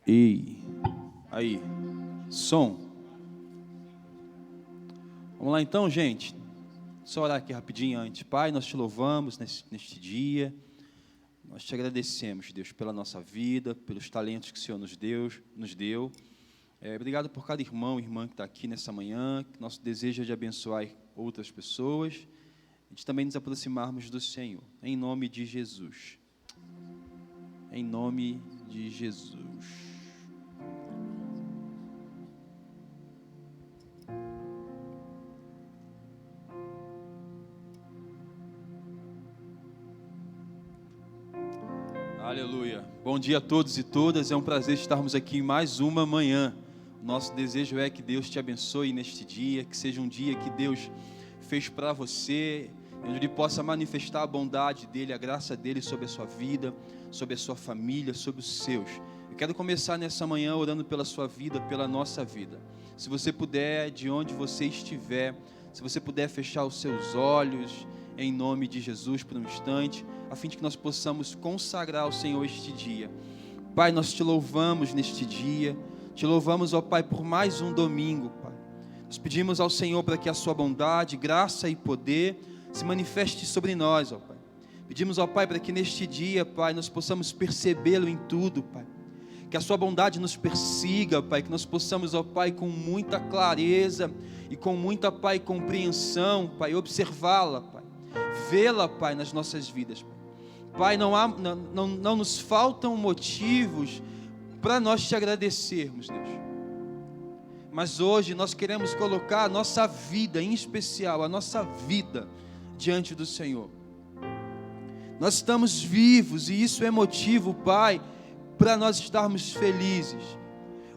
E aí, som. Vamos lá então, gente. Só orar aqui rapidinho antes. Pai, nós te louvamos neste dia. Nós te agradecemos, Deus, pela nossa vida, pelos talentos que o Senhor nos deu. Obrigado por cada irmão e irmã que está aqui nessa manhã. Que nosso desejo é de abençoar outras pessoas e de também nos aproximarmos do Senhor. Em nome de Jesus. Em nome de Jesus. Aleluia. Bom dia a todos e todas. É um prazer estarmos aqui em mais uma manhã. Nosso desejo é que Deus te abençoe neste dia, que seja um dia que Deus fez para você, onde Ele possa manifestar a bondade dEle, a graça dEle sobre a sua vida, sobre a sua família, sobre os seus. Eu quero começar nessa manhã orando pela sua vida, pela nossa vida. Se você puder, de onde você estiver, se você puder fechar os seus olhos, em nome de Jesus, por um instante, a fim de que nós possamos consagrar ao Senhor este dia. Pai, nós te louvamos neste dia, te louvamos, ó Pai, por mais um domingo, Pai. Nós pedimos ao Senhor para que a sua bondade, graça e poder se manifeste sobre nós, ó Pai. Pedimos ao Pai para que neste dia, Pai, nós possamos percebê-lo em tudo, Pai. Que a sua bondade nos persiga, Pai, que nós possamos, ó Pai, com muita clareza e com muita, Pai, compreensão, Pai, observá-la, Pai. Vê-la, Pai, nas nossas vidas, Pai. Pai, não nos faltam motivos para nós te agradecermos, Deus. Mas hoje nós queremos colocar a nossa vida, em especial, a nossa vida, diante do Senhor. Nós estamos vivos e isso é motivo, Pai, para nós estarmos felizes.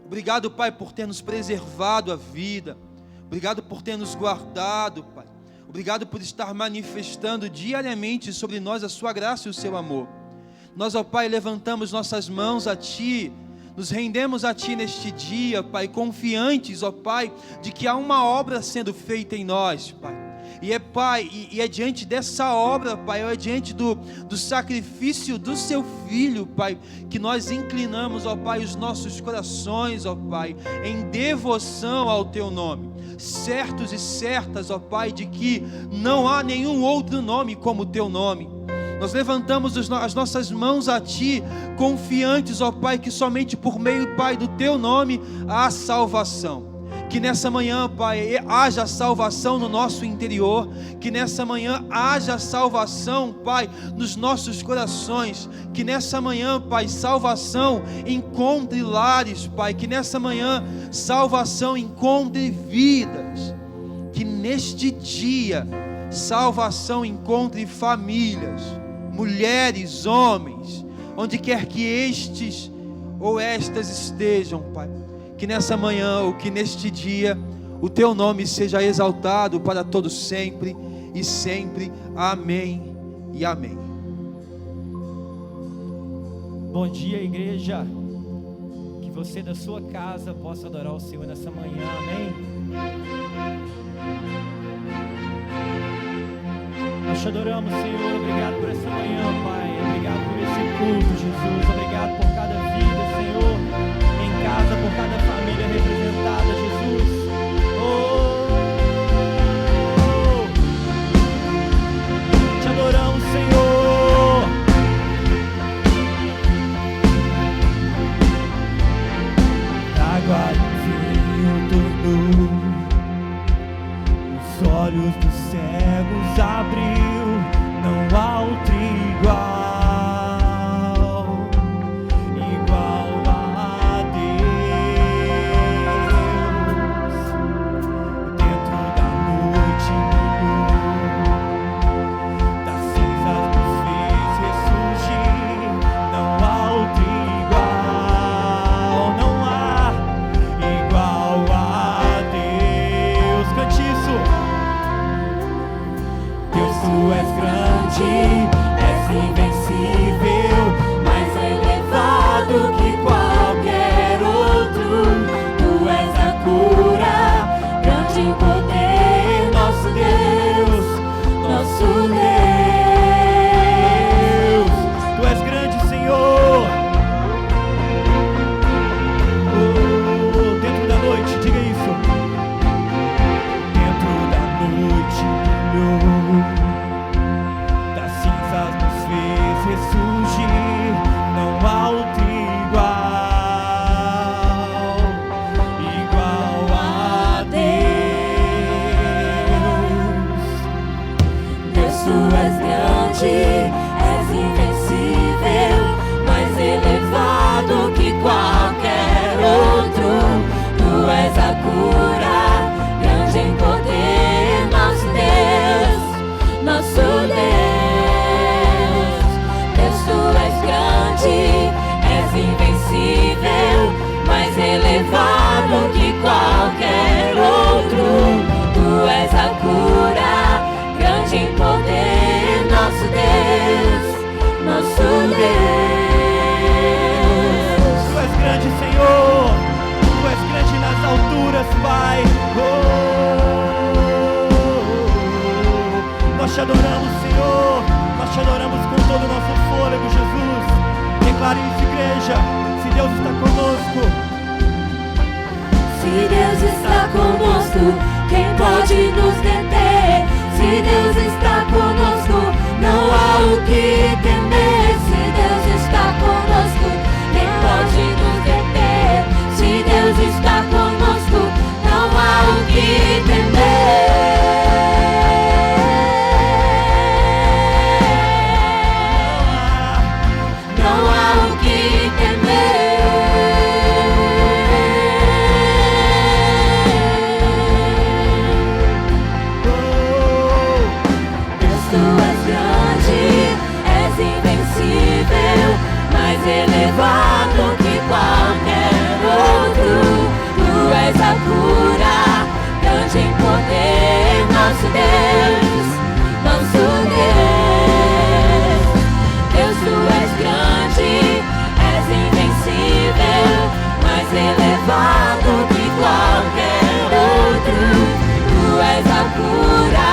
Obrigado, Pai, por ter nos preservado a vida. Obrigado por ter nos guardado, Pai. Obrigado por estar manifestando diariamente sobre nós a sua graça e o seu amor. Nós, ó Pai, levantamos nossas mãos a Ti, nos rendemos a Ti neste dia, Pai, confiantes, ó Pai, de que há uma obra sendo feita em nós, Pai. Pai, é diante dessa obra, Pai, é diante do sacrifício do Seu Filho, Pai, que nós inclinamos, ó Pai, os nossos corações, ó Pai, em devoção ao Teu nome. Certos e certas, ó Pai, de que não há nenhum outro nome como o Teu nome. Nós levantamos as nossas mãos a Ti, confiantes, ó Pai, que somente por meio, Pai, do Teu nome há salvação. Que nessa manhã, Pai, haja salvação no nosso interior, que nessa manhã haja salvação, Pai, nos nossos corações, que nessa manhã, Pai, salvação encontre lares, Pai, que nessa manhã salvação encontre vidas, que neste dia salvação encontre famílias, mulheres, homens, onde quer que estes ou estas estejam, Pai. Que nessa manhã, ou que neste dia, o Teu nome seja exaltado para todos sempre e sempre. Amém e amém. Bom dia, igreja. Que você da sua casa possa adorar o Senhor nessa manhã. Amém. Nós te adoramos, Senhor. Obrigado por essa manhã, Pai. Obrigado por esse culto, Jesus. Obrigado por cada vida, Senhor. Em casa, por cada família representada, Jesus. Te adoramos, Senhor. Água e vinho tornou, os olhos dos cegos abriu, não há outro igual. Pai. Nós te adoramos, Senhor. Nós te adoramos com todo o nosso fôlego, Jesus. Declare isso, igreja. Se Deus está conosco, se Deus está conosco, quem pode nos deter? Se Deus está conosco, não há o que temer. Se Deus está conosco, quem pode nos deter? Se Deus está conosco, não há o que temer. Não há o que temer. Elevado que qualquer outro, tu és a cura, grande em poder, nosso Deus, nosso Deus. Deus, tu és grande, és invencível, mais elevado que qualquer outro, tu és a cura,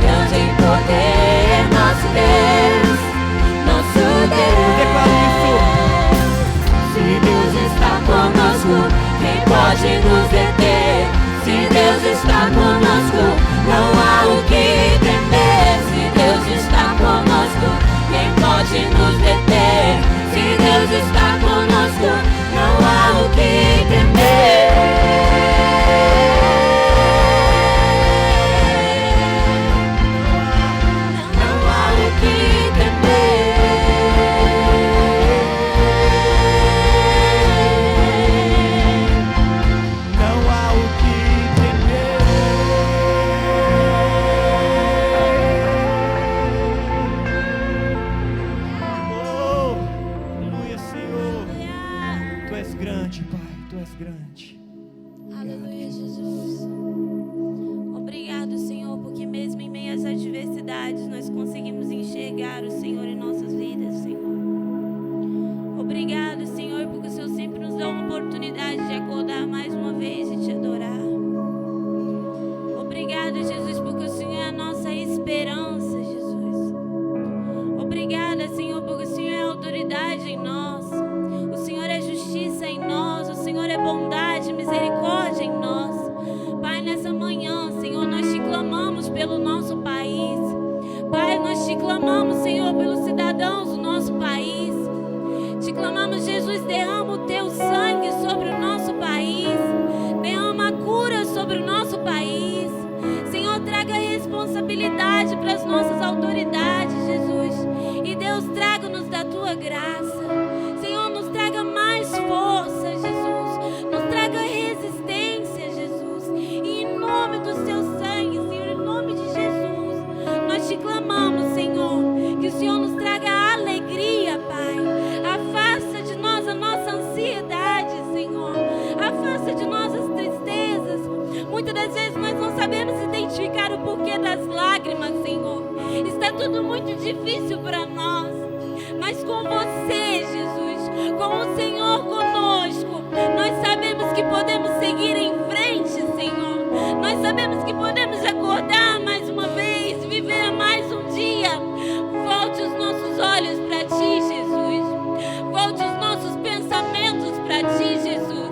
grande em poder, nosso Deus, nosso Deus. Se Deus está conosco, quem pode nos deter? Se Deus está conosco, não há o que temer. Se Deus está conosco, quem pode nos deter? Se Deus está conosco, não há o que temer. Não há o que temer. para as nossas autoridades, Jesus. E Deus, traga-nos da tua graça. Senhor, nos traga mais força, Jesus. Nos traga resistência, Jesus. E em nome do seu sangue, Senhor, em nome de Jesus, nós te clamamos, Senhor, que o Senhor nos traga alegria, Pai. Afasta de nós a nossa ansiedade, Senhor. Afasta de nós as tristezas. Muitas das vezes nós não sabemos identificar o porquê das lágrimas, Senhor. Está tudo muito difícil para nós. Mas com você, Jesus, com o Senhor conosco, nós sabemos que podemos seguir em frente, Senhor. Nós sabemos que podemos acordar mais uma vez, viver mais um dia. Volte os nossos olhos para ti, Jesus. Volte os nossos pensamentos para ti, Jesus.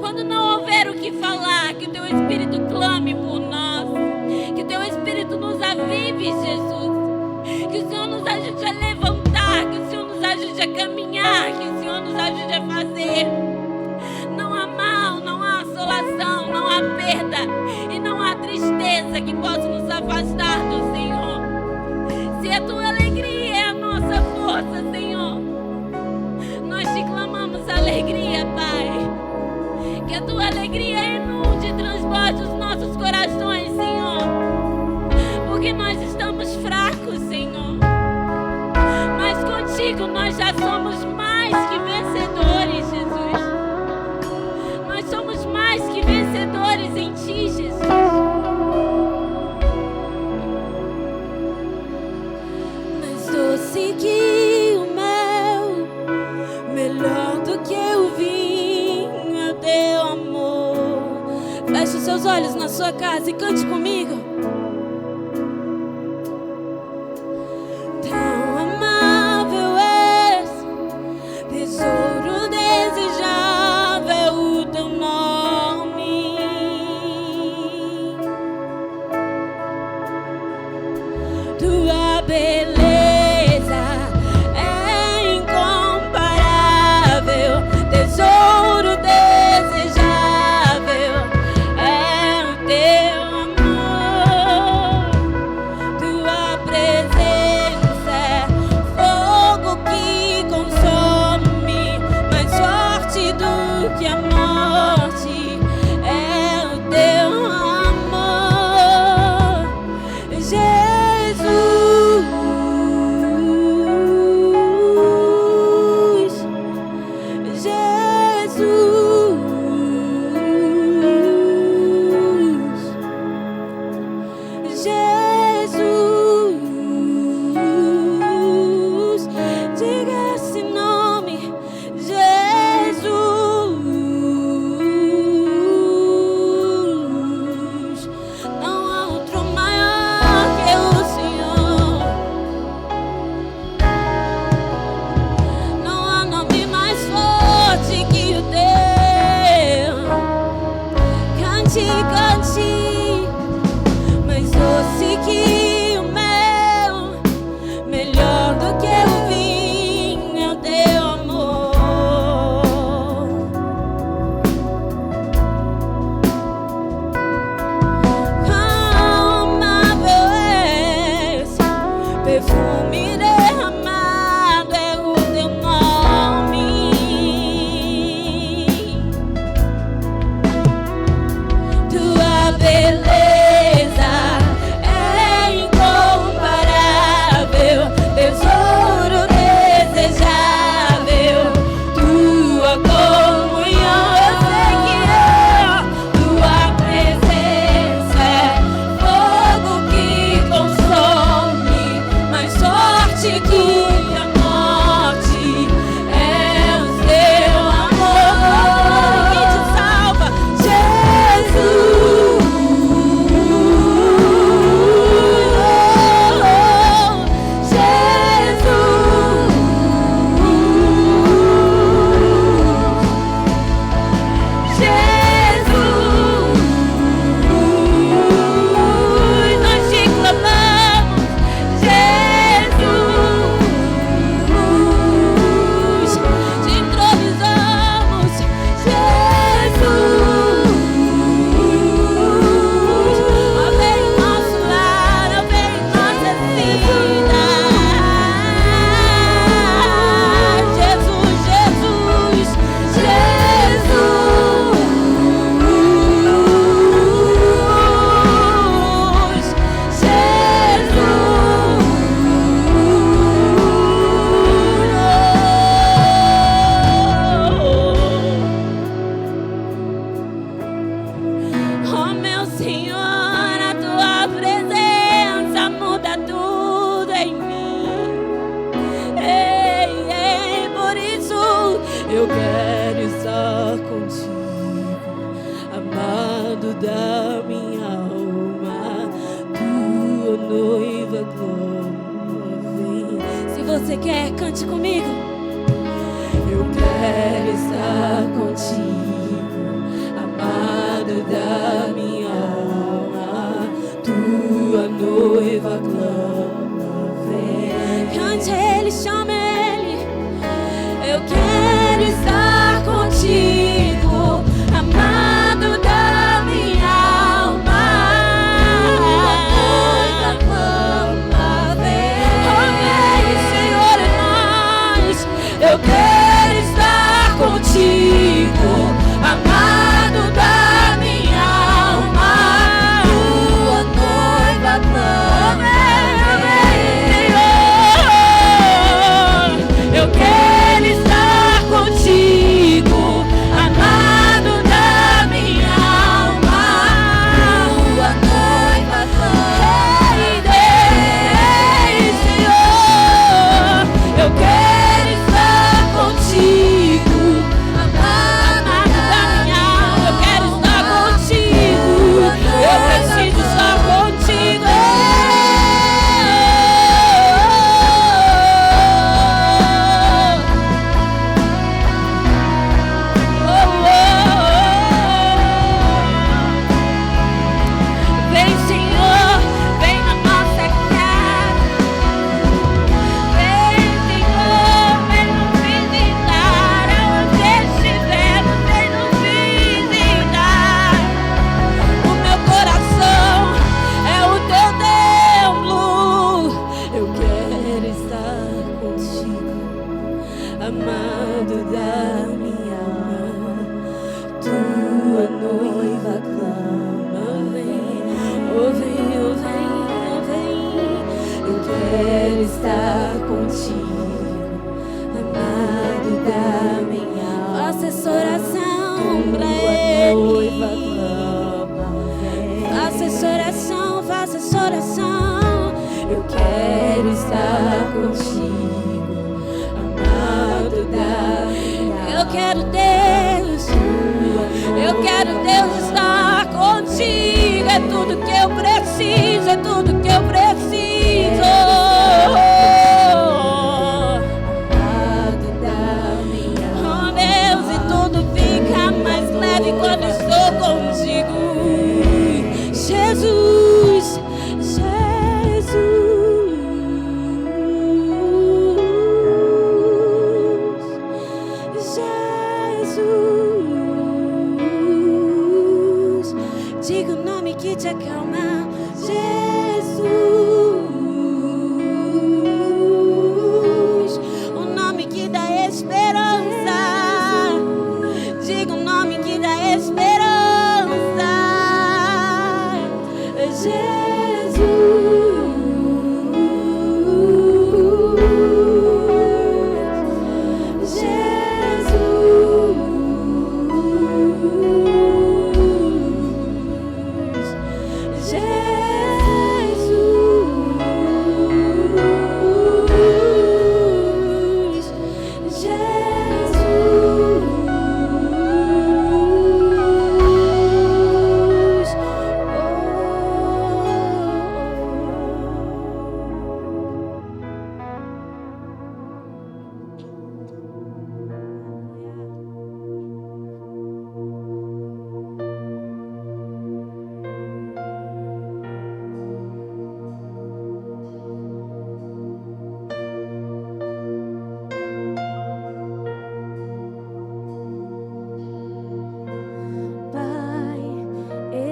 Quando não houver o que falar, que o teu Espírito clame por nós. Que o teu Espírito nos avive, Jesus. Que o Senhor nos ajude a levantar. Que o Senhor nos ajude a caminhar. Que o Senhor nos ajude a fazer. Não há mal, não há assolação, não há perda e não há tristeza que possa nos afastar do Senhor. Se a tua alegria é a nossa força, Senhor, nós te clamamos alegria, Pai. Que a tua alegria inunde e transborde os nossos corações, Senhor. Porque nós estamos fracos, Senhor. Mas contigo nós já somos mais que vencedores, Jesus. Nós somos mais que vencedores em ti, Jesus. Mais doce que o mel, melhor do que o vinho é o teu amor. Faz Feche seus olhos na sua casa e cante comigo. Tão amável és, tesouro desejável o teu nome. Tua beleza é incomparável, tesouro desejável é o teu amor. Tua presença é fogo que consome, mais forte do que a morte é o teu amor, Jesus. Eu quero estar contigo, amado da minha alma, tua noiva glória vem. Se você quer, cante comigo. Eu quero estar contigo, amado da minha alma, tua noiva glória vem. Cante ele, chame ele. Eu quero estar contigo, amado da minha alma, tua noiva clama, vem. Oh, vem, Senhor, em nós. Eu quero estar contigo, amado da minha contigo, amado da minha alma. Faça essa oração pra Ele. Faça essa oração, faça essa oração. Eu quero estar contigo, amado da minha alma. Eu quero Deus, eu quero Deus estar contigo. É tudo que eu preciso, é tudo que eu preciso. Amado da minha alma. Oh Deus, e tudo fica mais leve quando estou contigo. Jesus, Jesus, diga o nome que te acalma. Jesus, o nome que dá esperança. Diga o nome que dá esperança.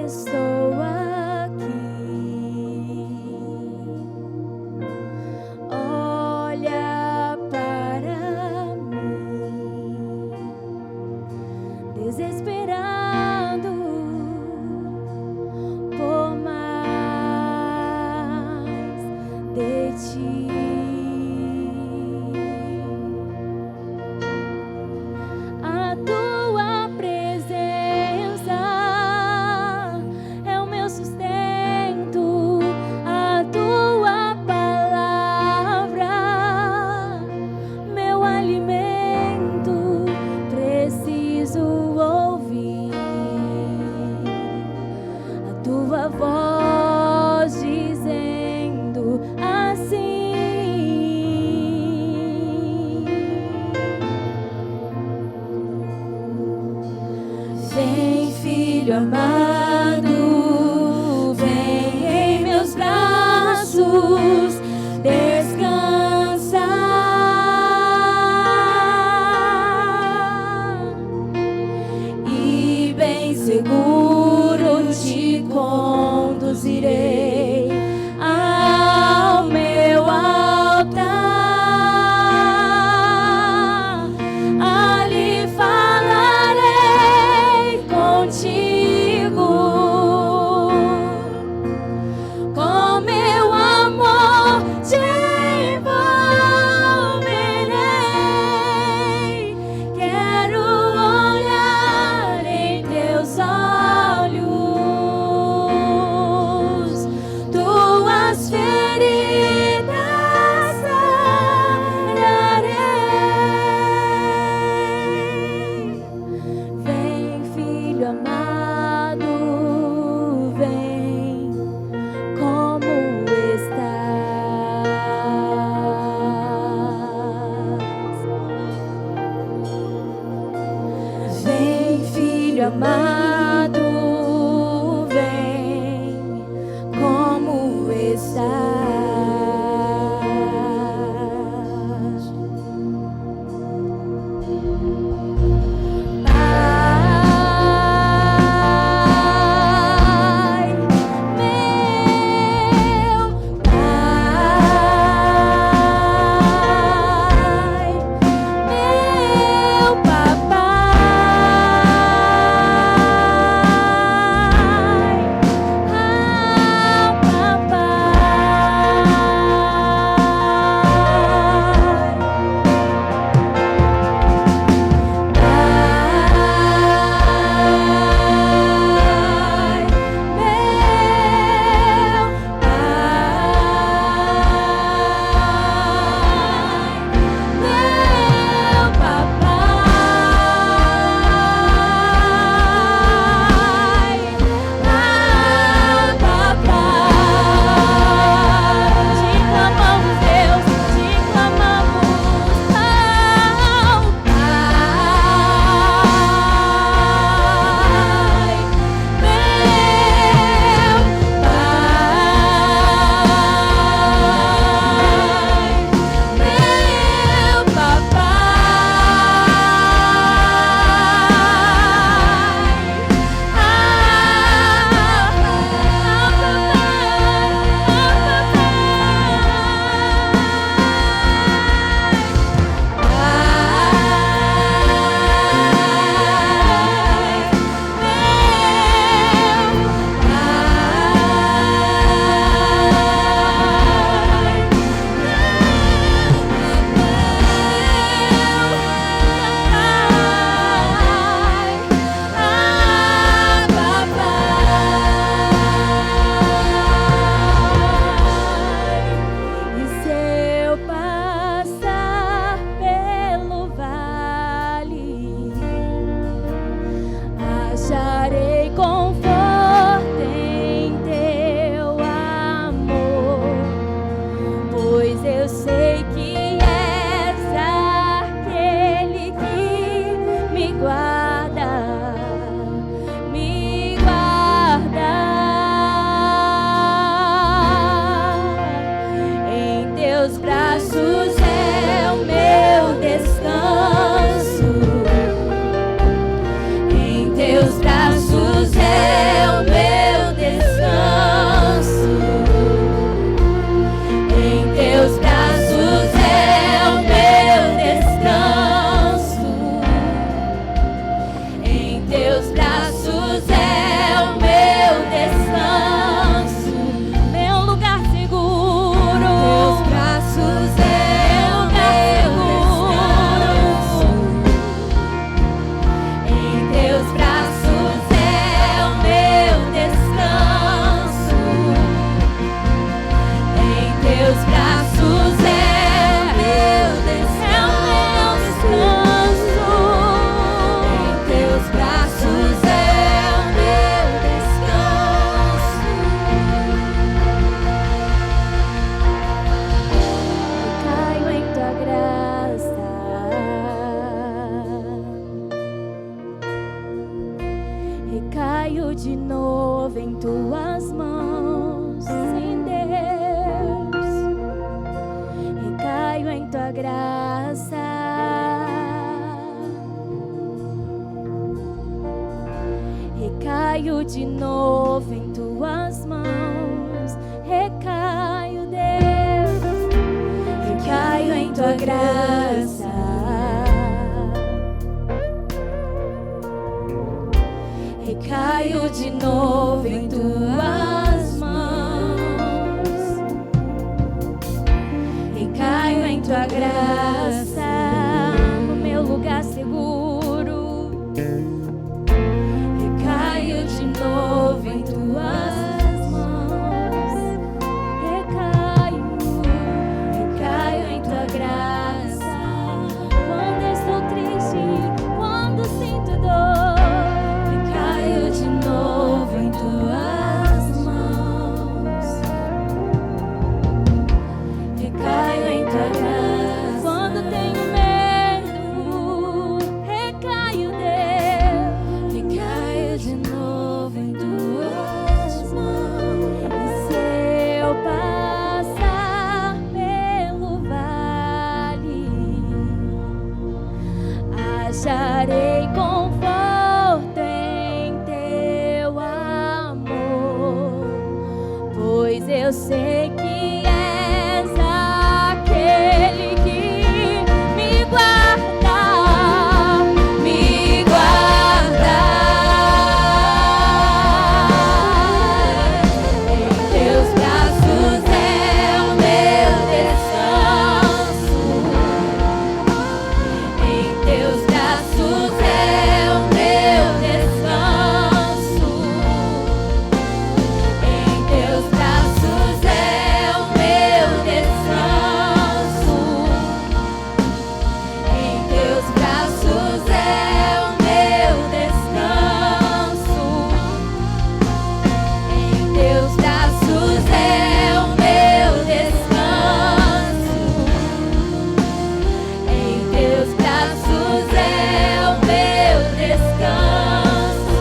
Estou aqui, olha para mim, desesperado por mais de ti. A tua presença é o meu sustento, a tua palavra, meu alimento. Preciso ouvir a tua voz dizendo assim: vem, filho amado, vem em meus braços, descansa. E bem seguro te conduzirei ao meu altar. Ali falarei contigo, com meu amor te envolverei. Quero olhar em teus olhos tuas mãos, sim, Deus. Recaio em tua graça. Recaio de novo em tuas mãos. Recaio, Deus. Recaio em tua graça. Recaio de novo em tuas mãos. Recaio em tua graça, no meu lugar seguro. Recaio de novo em tuas mãos. Recaio em tua graça. Quando estou triste, quando sinto dor, recaio de novo em tuas mãos. Recaio em tua graça. Quando tenho medo, recaio, Deus. Recaio de novo em tuas mãos. E se eu passar pelo vale, acharei conforto em teu amor, pois eu sei que és aquele que me guarda, me guarda. Em teus braços é o meu descanso. Em teus braços é o meu descanso. Em teus braços é o meu descanso. Em teus braços é o meu descanso. Em teus braços é o meu descanso. Em teus braços é o meu descanso,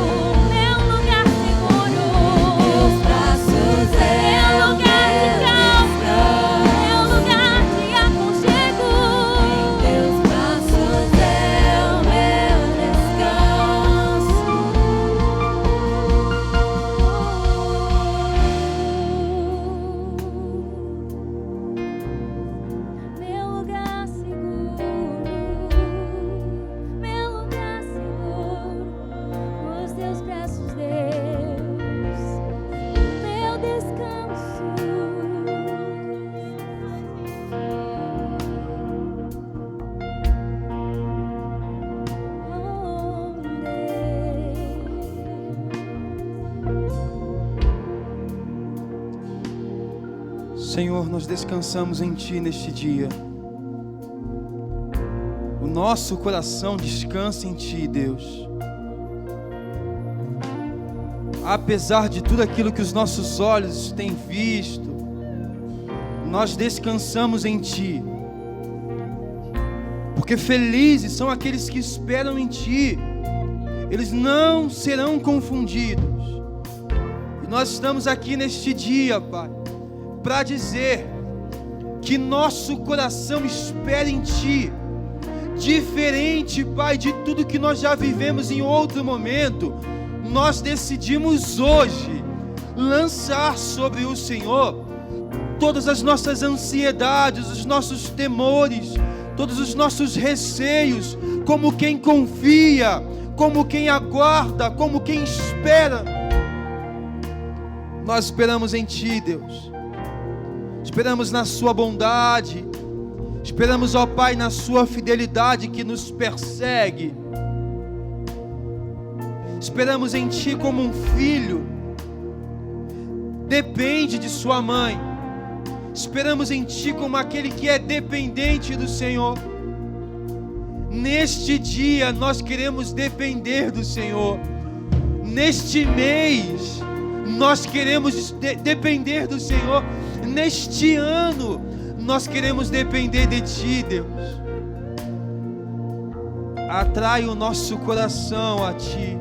meu lugar seguro. Teus braços é meu lugar de calma, meu lugar de aconchego. Em teus braços é o meu descanso. Meu lugar seguro, meu lugar seguro, nos teus braços, Deus, meu descanso. Oh, Deus. Senhor, nós descansamos em Ti neste dia. O nosso coração descansa em Ti, Deus. Apesar de tudo aquilo que os nossos olhos têm visto, nós descansamos em Ti. Porque felizes são aqueles que esperam em Ti. Eles não serão confundidos. E nós estamos aqui neste dia, Pai, para dizer que nosso coração espera em Ti. Diferente, Pai, de tudo que nós já vivemos em outro momento, nós decidimos hoje lançar sobre o Senhor todas as nossas ansiedades, os nossos temores, todos os nossos receios, como quem confia, como quem aguarda, como quem espera. Nós esperamos em Ti, Deus. Esperamos na Sua bondade. Esperamos, ó Pai, na Sua fidelidade que nos persegue. Esperamos em Ti como um filho depende de sua mãe. Esperamos em Ti como aquele que é dependente do Senhor. Neste dia nós queremos depender do Senhor. Neste mês nós queremos depender do Senhor. Neste ano nós queremos depender de Ti, Deus. Atrai o nosso coração a Ti.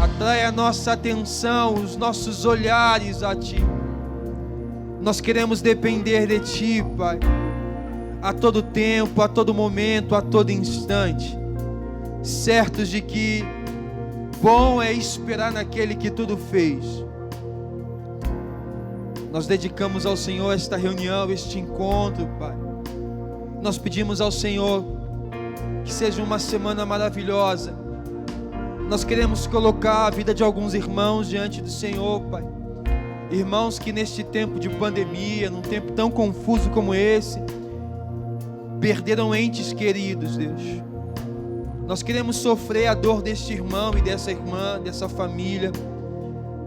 Atrai a nossa atenção, os nossos olhares a Ti. Nós queremos depender de Ti, Pai, a todo tempo, a todo momento, a todo instante, certos de que bom é esperar naquele que tudo fez. Nós dedicamos ao Senhor esta reunião, este encontro, Pai. Nós pedimos ao Senhor que seja uma semana maravilhosa. Nós queremos colocar a vida de alguns irmãos diante do Senhor, Pai. Irmãos que neste tempo de pandemia, num tempo tão confuso como esse, perderam entes queridos, Deus. Nós queremos sofrer a dor deste irmão e dessa irmã, dessa família.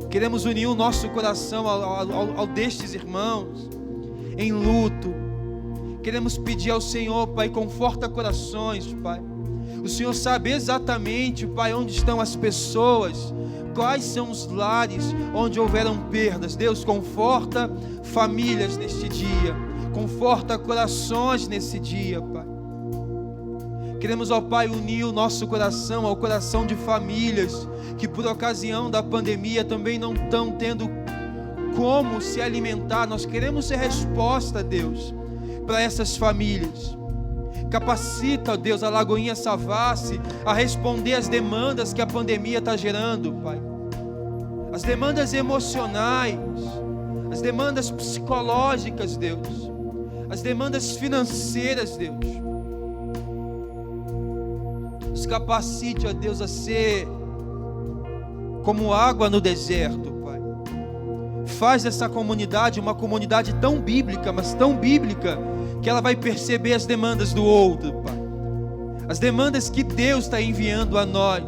Queremos unir o nosso coração ao destes irmãos em luto. Queremos pedir ao Senhor, Pai, conforta corações, Pai. O Senhor sabe exatamente, Pai, onde estão as pessoas, quais são os lares onde houveram perdas. Deus, conforta famílias neste dia, conforta corações nesse dia, Pai. Queremos, ó Pai, unir o nosso coração ao coração de famílias que por ocasião da pandemia também não estão tendo como se alimentar. Nós queremos ser resposta, Deus, para essas famílias. Capacita, Deus, a Lagoinha Savassi a responder às demandas que a pandemia está gerando, Pai. As demandas emocionais, as demandas psicológicas, Deus, as demandas financeiras, Deus. Nos capacite, ó Deus, a ser como água no deserto, Pai. Faz dessa comunidade uma comunidade tão bíblica, mas tão bíblica, que ela vai perceber as demandas do outro, Pai. As demandas que Deus está enviando a nós.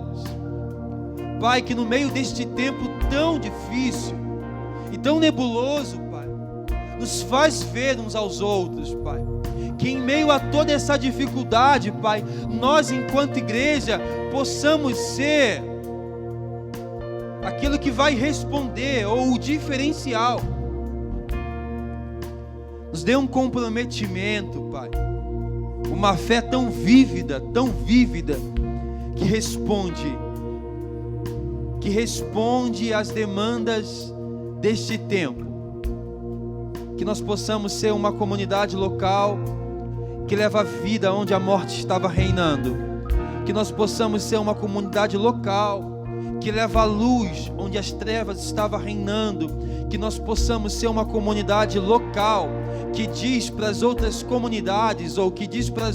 Pai, que no meio deste tempo tão difícil e tão nebuloso, Pai, nos faz ver uns aos outros, Pai. Que em meio a toda essa dificuldade, Pai, nós enquanto igreja possamos ser aquilo que vai responder, ou o diferencial. Nos dê um comprometimento, Pai, uma fé tão vívida, que responde às demandas deste tempo. Que nós possamos ser uma comunidade local que leva a vida onde a morte estava reinando. Que nós possamos ser uma comunidade local que leva a luz onde as trevas estavam reinando. Que nós possamos ser uma comunidade local que diz para as outras comunidades, ou que diz para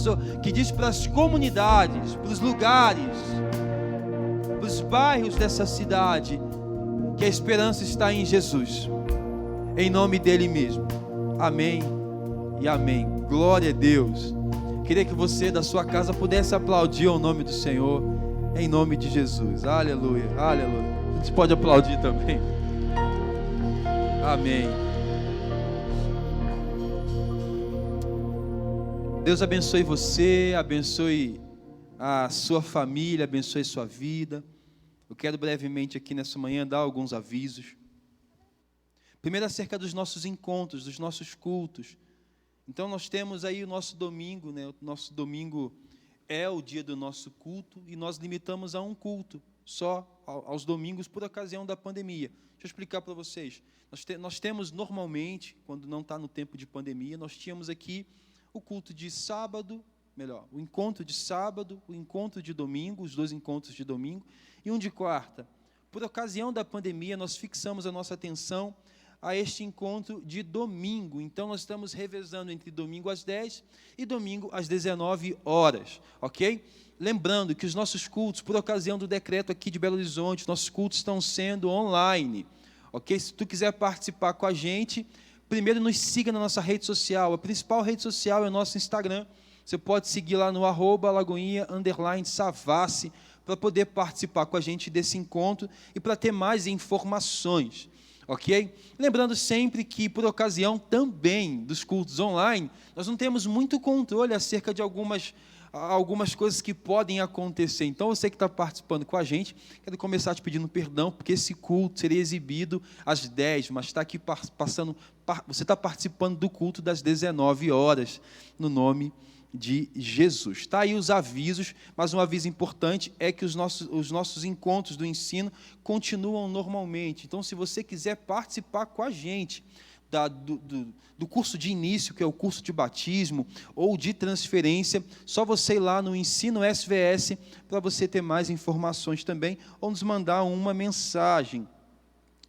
as comunidades, para os lugares, para os bairros dessa cidade, que a esperança está em Jesus, em nome dele mesmo. Amém e amém. Glória a Deus. Queria que você da sua casa pudesse aplaudir ao nome do Senhor, em nome de Jesus. Aleluia, aleluia. A gente pode aplaudir também. Amém. Deus abençoe você, abençoe a sua família, abençoe sua vida. Eu quero brevemente aqui nessa manhã dar alguns avisos. Primeiro, acerca dos nossos encontros, dos nossos cultos. Então nós temos aí o nosso domingo, né? O nosso domingo é o dia do nosso culto e nós limitamos a um culto só aos domingos por ocasião da pandemia. Deixa eu explicar para vocês. Nós temos normalmente, quando não está no tempo de pandemia, nós tínhamos aqui o culto de sábado, o encontro de sábado, o encontro de domingo, os dois encontros de domingo e um de quarta. Por ocasião da pandemia, nós fixamos a nossa atenção a este encontro de domingo. Então, nós estamos revezando entre domingo às 10 e domingo às 19 horas, ok? Lembrando que os nossos cultos, por ocasião do decreto aqui de Belo Horizonte, nossos cultos estão sendo online, ok? Se tu quiser participar com a gente, primeiro nos siga na nossa rede social. A principal rede social é o nosso Instagram. Você pode seguir lá no @Lagoinha_Savassi para poder participar com a gente desse encontro e para ter mais informações, ok? Lembrando sempre que, por ocasião também dos cultos online, nós não temos muito controle acerca de algumas coisas que podem acontecer. Então, você que está participando com a gente, quero começar te pedindo perdão, porque esse culto seria exibido às 10, mas está aqui você está participando do culto das 19 horas, no nome de Jesus. Está aí os avisos, mas um aviso importante é que os nossos encontros do ensino continuam normalmente. Então, se você quiser participar com a gente do curso de início, que é o curso de batismo, ou de transferência, só você ir lá no Ensino SVS para você ter mais informações também, ou nos mandar uma mensagem,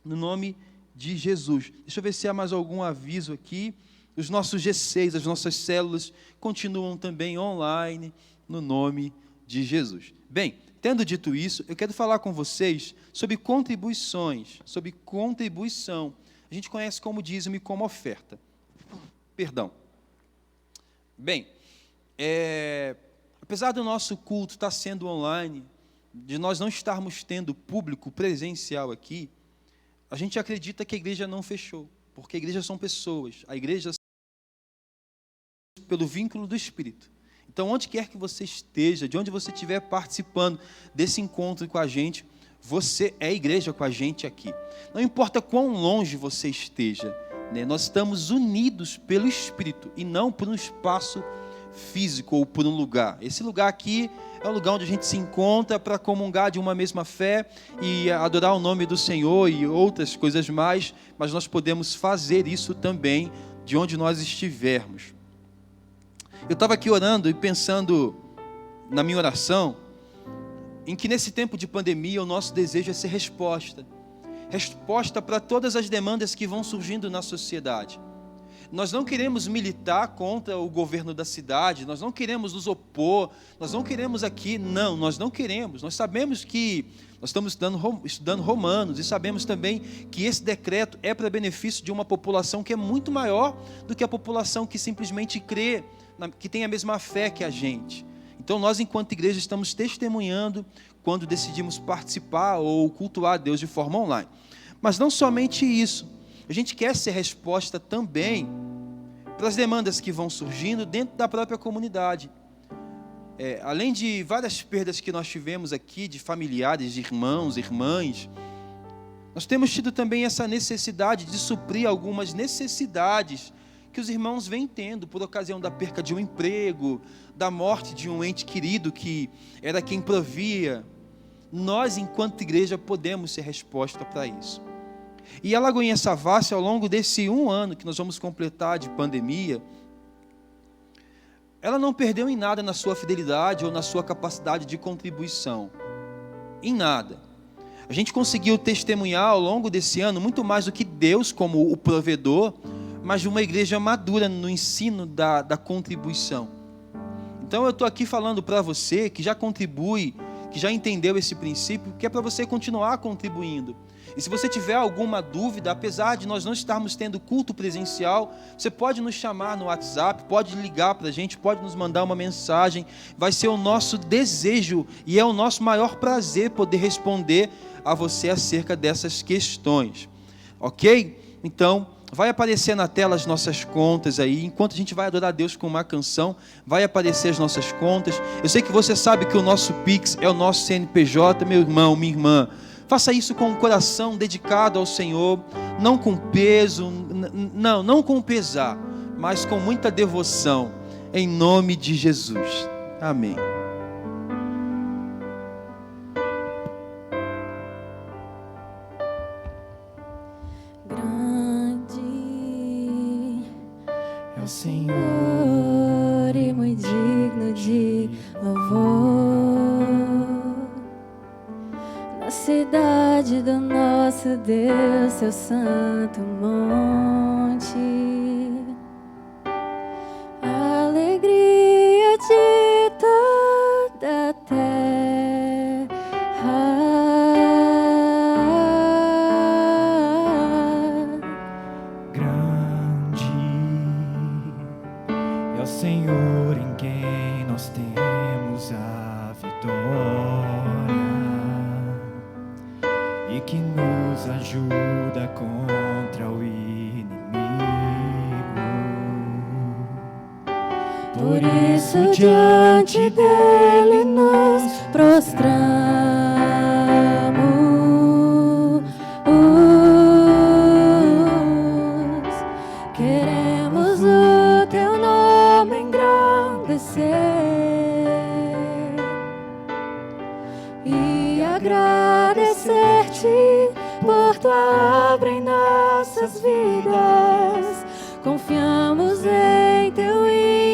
no nome de Jesus. Deixa eu ver se há mais algum aviso aqui. Os nossos G6, as nossas células, continuam também online, no nome de Jesus. Bem, tendo dito isso, eu quero falar com vocês sobre contribuições, sobre contribuição. A gente conhece como dízimo e como oferta. Perdão. Bem, apesar do nosso culto estar sendo online, de nós não estarmos tendo público presencial aqui, a gente acredita que a igreja não fechou, porque a igreja são pessoas, a igreja pelo vínculo do Espírito. Então, onde quer que você esteja, de onde você estiver participando desse encontro com a gente, você é igreja com a gente aqui. Não importa quão longe você esteja, né? Nós estamos unidos pelo Espírito e não por um espaço físico ou por um lugar. Esse lugar aqui é o lugar onde a gente se encontra para comungar de uma mesma fé e adorar o nome do Senhor e outras coisas mais, mas nós podemos fazer isso também de onde nós estivermos. Eu estava aqui orando e pensando na minha oração, em que nesse tempo de pandemia o nosso desejo é ser resposta para todas as demandas que vão surgindo na sociedade. Nós não queremos militar contra o governo da cidade, nós não queremos nos opor, nós não queremos aqui, nós não queremos. Nós sabemos que, nós estamos estudando Romanos e sabemos também que esse decreto é para benefício de uma população que é muito maior do que a população que simplesmente crê, que tem a mesma fé que a gente. Então nós, enquanto igreja, estamos testemunhando quando decidimos participar ou cultuar a Deus de forma online. Mas não somente isso, a gente quer ser resposta também para as demandas que vão surgindo dentro da própria comunidade. Além de várias perdas que nós tivemos aqui, de familiares, de irmãos, irmãs, nós temos tido também essa necessidade de suprir algumas necessidades que os irmãos vêm tendo por ocasião da perca de um emprego, da morte de um ente querido que era quem provia. Nós, enquanto igreja, podemos ser resposta para isso. E a Lagoinha Savassi, ao longo desse 1 ano que nós vamos completar de pandemia, ela não perdeu em nada na sua fidelidade ou na sua capacidade de contribuição. Em nada. A gente conseguiu testemunhar ao longo desse ano muito mais do que Deus como o provedor, mas de uma igreja madura no ensino da contribuição. Então eu estou aqui falando para você que já contribui, que já entendeu esse princípio, que é para você continuar contribuindo. E se você tiver alguma dúvida, apesar de nós não estarmos tendo culto presencial, você pode nos chamar no WhatsApp, pode ligar para a gente, pode nos mandar uma mensagem. Vai ser o nosso desejo e é o nosso maior prazer poder responder a você acerca dessas questões. Ok? Então, vai aparecer na tela as nossas contas aí. Enquanto a gente vai adorar a Deus com uma canção, vai aparecer as nossas contas. Eu sei que você sabe que o nosso Pix é o nosso CNPJ, meu irmão, minha irmã. Faça isso com um coração dedicado ao Senhor, não com peso, não com pesar, mas com muita devoção, em nome de Jesus. Amém. Grande É o Senhor. e muito digno de louvor. Na cidade do nosso Deus, seu santo monte, a alegria de toda a terra. Grande é o Senhor em quem nós temos a vitória e que nos ajuda contra o inimigo. Por isso diante dele nos prostramos. Queremos o teu nome engrandecer. nossas vidas. Confiamos em teu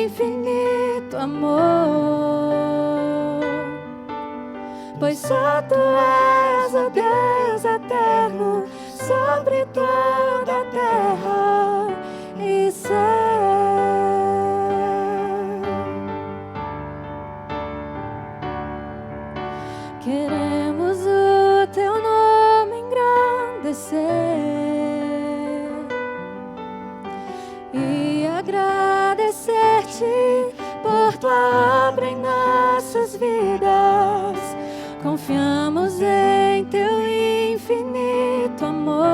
infinito amor, pois só tu és o Deus eterno sobre toda a terra e céu. Queremos o teu nome engrandecer e agradecer-te por tua obra em nossas vidas. Confiamos em teu infinito amor,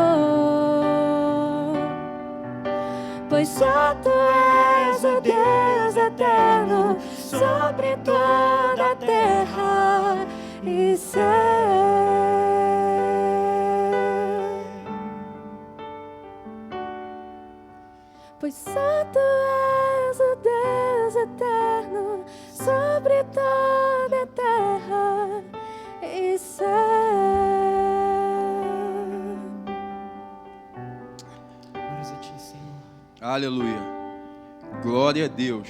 pois só tu és o Deus eterno sobre toda a terra e céu. Pois só tu és o Deus eterno sobre toda a terra e céu. Glórias a ti, Senhor. Aleluia. Glória a Deus.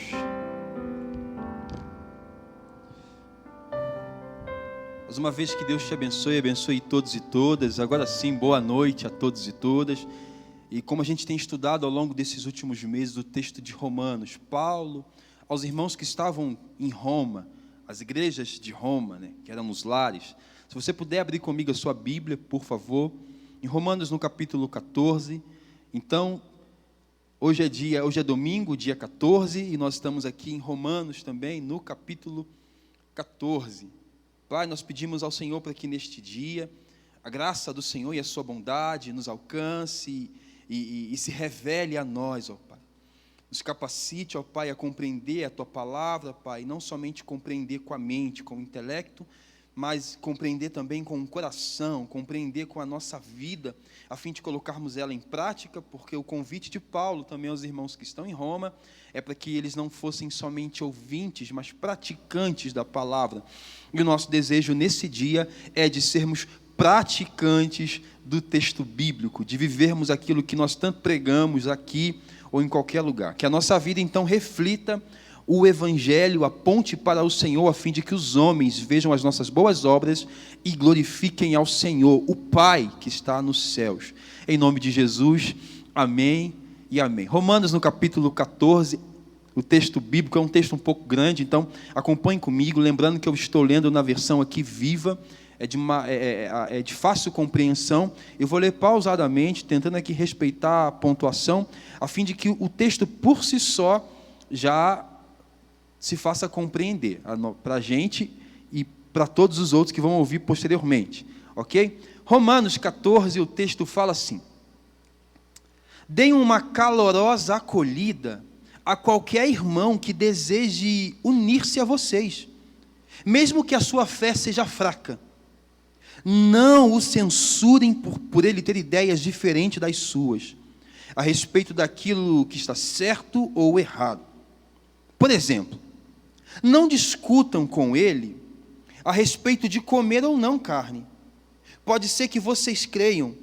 Mais uma vez que Deus te abençoe todos e todas. Agora sim, boa noite a todos e todas. E como a gente tem estudado ao longo desses últimos meses o texto de Romanos, Paulo, aos irmãos que estavam em Roma, as igrejas de Roma, né, que eram nos lares. Se você puder abrir comigo a sua Bíblia, por favor, em Romanos no capítulo 14. Então, hoje é domingo, dia 14, e nós estamos aqui em Romanos também, no capítulo 14. Pai, nós pedimos ao Senhor para que neste dia a graça do Senhor e a sua bondade nos alcance e se revele a nós, ó Pai. Nos capacite, ó Pai, a compreender a tua palavra, Pai, não somente compreender com a mente, com o intelecto, mas compreender também com o coração, compreender com a nossa vida, a fim de colocarmos ela em prática, porque o convite de Paulo também aos irmãos que estão em Roma é para que eles não fossem somente ouvintes, mas praticantes da palavra. E o nosso desejo nesse dia é de sermos praticantes do texto bíblico, de vivermos aquilo que nós tanto pregamos aqui ou em qualquer lugar. Que a nossa vida então reflita o Evangelho, aponte para o Senhor, a fim de que os homens vejam as nossas boas obras e glorifiquem ao Senhor, o Pai que está nos céus. Em nome de Jesus, amém e amém. Romanos no capítulo 14, o texto bíblico é um texto um pouco grande, então acompanhe comigo, lembrando que eu estou lendo na versão aqui viva, é de fácil compreensão. Eu vou ler pausadamente, tentando aqui respeitar a pontuação, a fim de que o texto por si só já se faça compreender para a gente e para todos os outros que vão ouvir posteriormente, ok? Romanos 14, o texto fala assim: deem uma calorosa acolhida a qualquer irmão que deseje unir-se a vocês, mesmo que a sua fé seja fraca. Não o censurem por ele ter ideias diferentes das suas, a respeito daquilo que está certo ou errado. Por exemplo, não discutam com ele a respeito de comer ou não carne. Pode ser que vocês creiam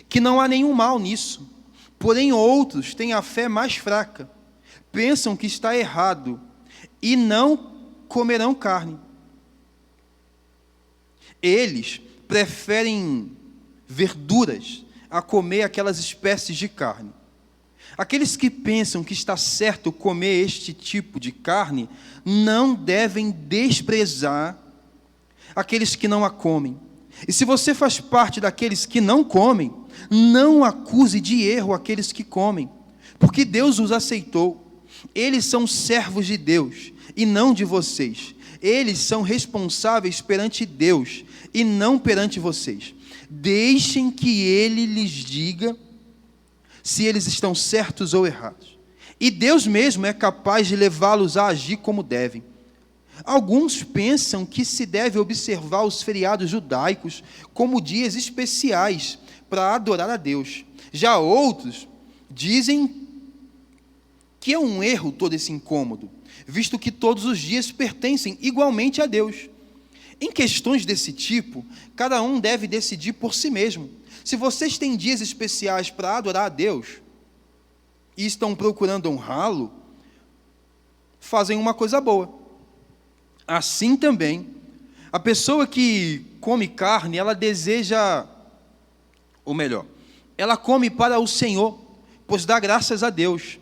que não há nenhum mal nisso, porém outros têm a fé mais fraca, pensam que está errado e não comerão carne. Eles preferem verduras a comer aquelas espécies de carne. Aqueles que pensam que está certo comer este tipo de carne não devem desprezar aqueles que não a comem. E se você faz parte daqueles que não comem, não acuse de erro aqueles que comem, porque Deus os aceitou. Eles são servos de Deus e não de vocês. Eles são responsáveis perante Deus e não perante vocês. Deixem que Ele lhes diga se eles estão certos ou errados. E Deus mesmo é capaz de levá-los a agir como devem. Alguns pensam que se deve observar os feriados judaicos como dias especiais para adorar a Deus. Já outros dizem que é um erro todo esse incômodo, visto que todos os dias pertencem igualmente a Deus. Em questões desse tipo, cada um deve decidir por si mesmo, Se vocês têm dias especiais para adorar a Deus e estão procurando honrá-lo, fazem uma coisa boa. Assim também, a pessoa que come carne, ela deseja, ou melhor, ela come para o Senhor, pois dá graças a Deus.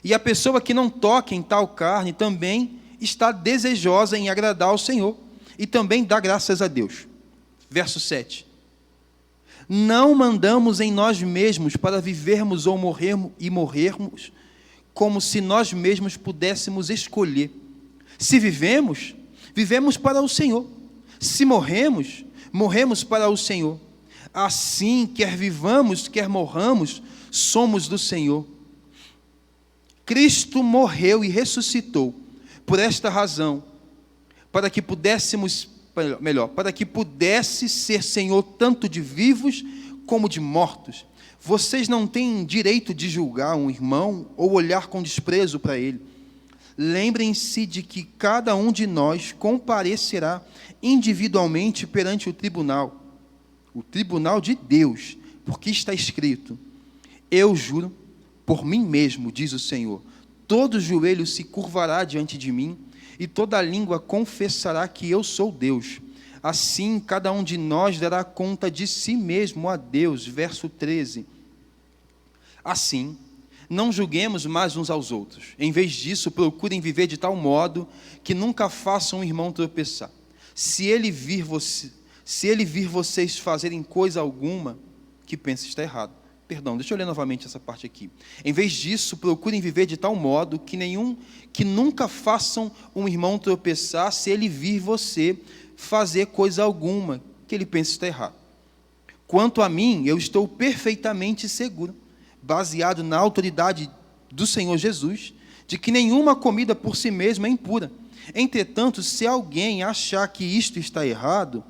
E a pessoa que não toca em tal carne também está desejosa em agradar ao Senhor e também dá graças a Deus. Verso 7. Não mandamos em nós mesmos para vivermos ou morrermos como se nós mesmos pudéssemos escolher. Se vivemos, vivemos para o Senhor. Se morremos, morremos para o Senhor. Assim, quer vivamos, quer morramos, somos do Senhor. Cristo morreu e ressuscitou por esta razão, para que pudesse ser Senhor tanto de vivos como de mortos. Vocês não têm direito de julgar um irmão ou olhar com desprezo para ele. Lembrem-se de que cada um de nós comparecerá individualmente perante o tribunal de Deus, porque está escrito: eu juro por mim mesmo, diz o Senhor, todo joelho se curvará diante de mim, e toda língua confessará que eu sou Deus. Assim, cada um de nós dará conta de si mesmo a Deus. Verso 13. Assim, não julguemos mais uns aos outros. Em vez disso, procurem viver de tal modo que nunca façam um irmão tropeçar. Se ele vir vocês fazerem coisa alguma que pense está errado. Perdão, deixa eu ler novamente essa parte aqui. Em vez disso, procurem viver de tal modo que nunca façam um irmão tropeçar se ele vir você fazer coisa alguma que ele pense está errado. Quanto a mim, eu estou perfeitamente seguro, baseado na autoridade do Senhor Jesus, de que nenhuma comida por si mesma é impura. Entretanto, se alguém achar que isto está errado,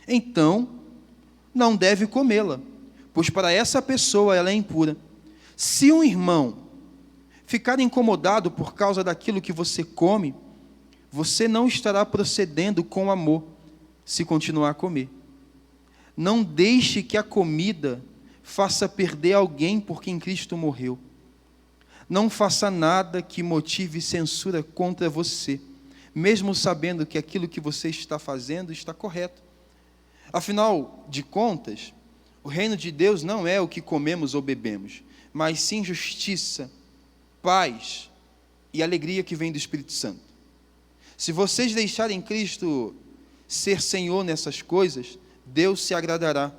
então não deve comê-la, pois para essa pessoa ela é impura. Se um irmão ficar incomodado por causa daquilo que você come, você não estará procedendo com amor se continuar a comer. Não deixe que a comida faça perder alguém por quem Cristo morreu. Não faça nada que motive censura contra você, mesmo sabendo que aquilo que você está fazendo está correto. Afinal de contas, o reino de Deus não é o que comemos ou bebemos, mas sim justiça, paz e alegria que vem do Espírito Santo. Se vocês deixarem Cristo ser Senhor nessas coisas, Deus se agradará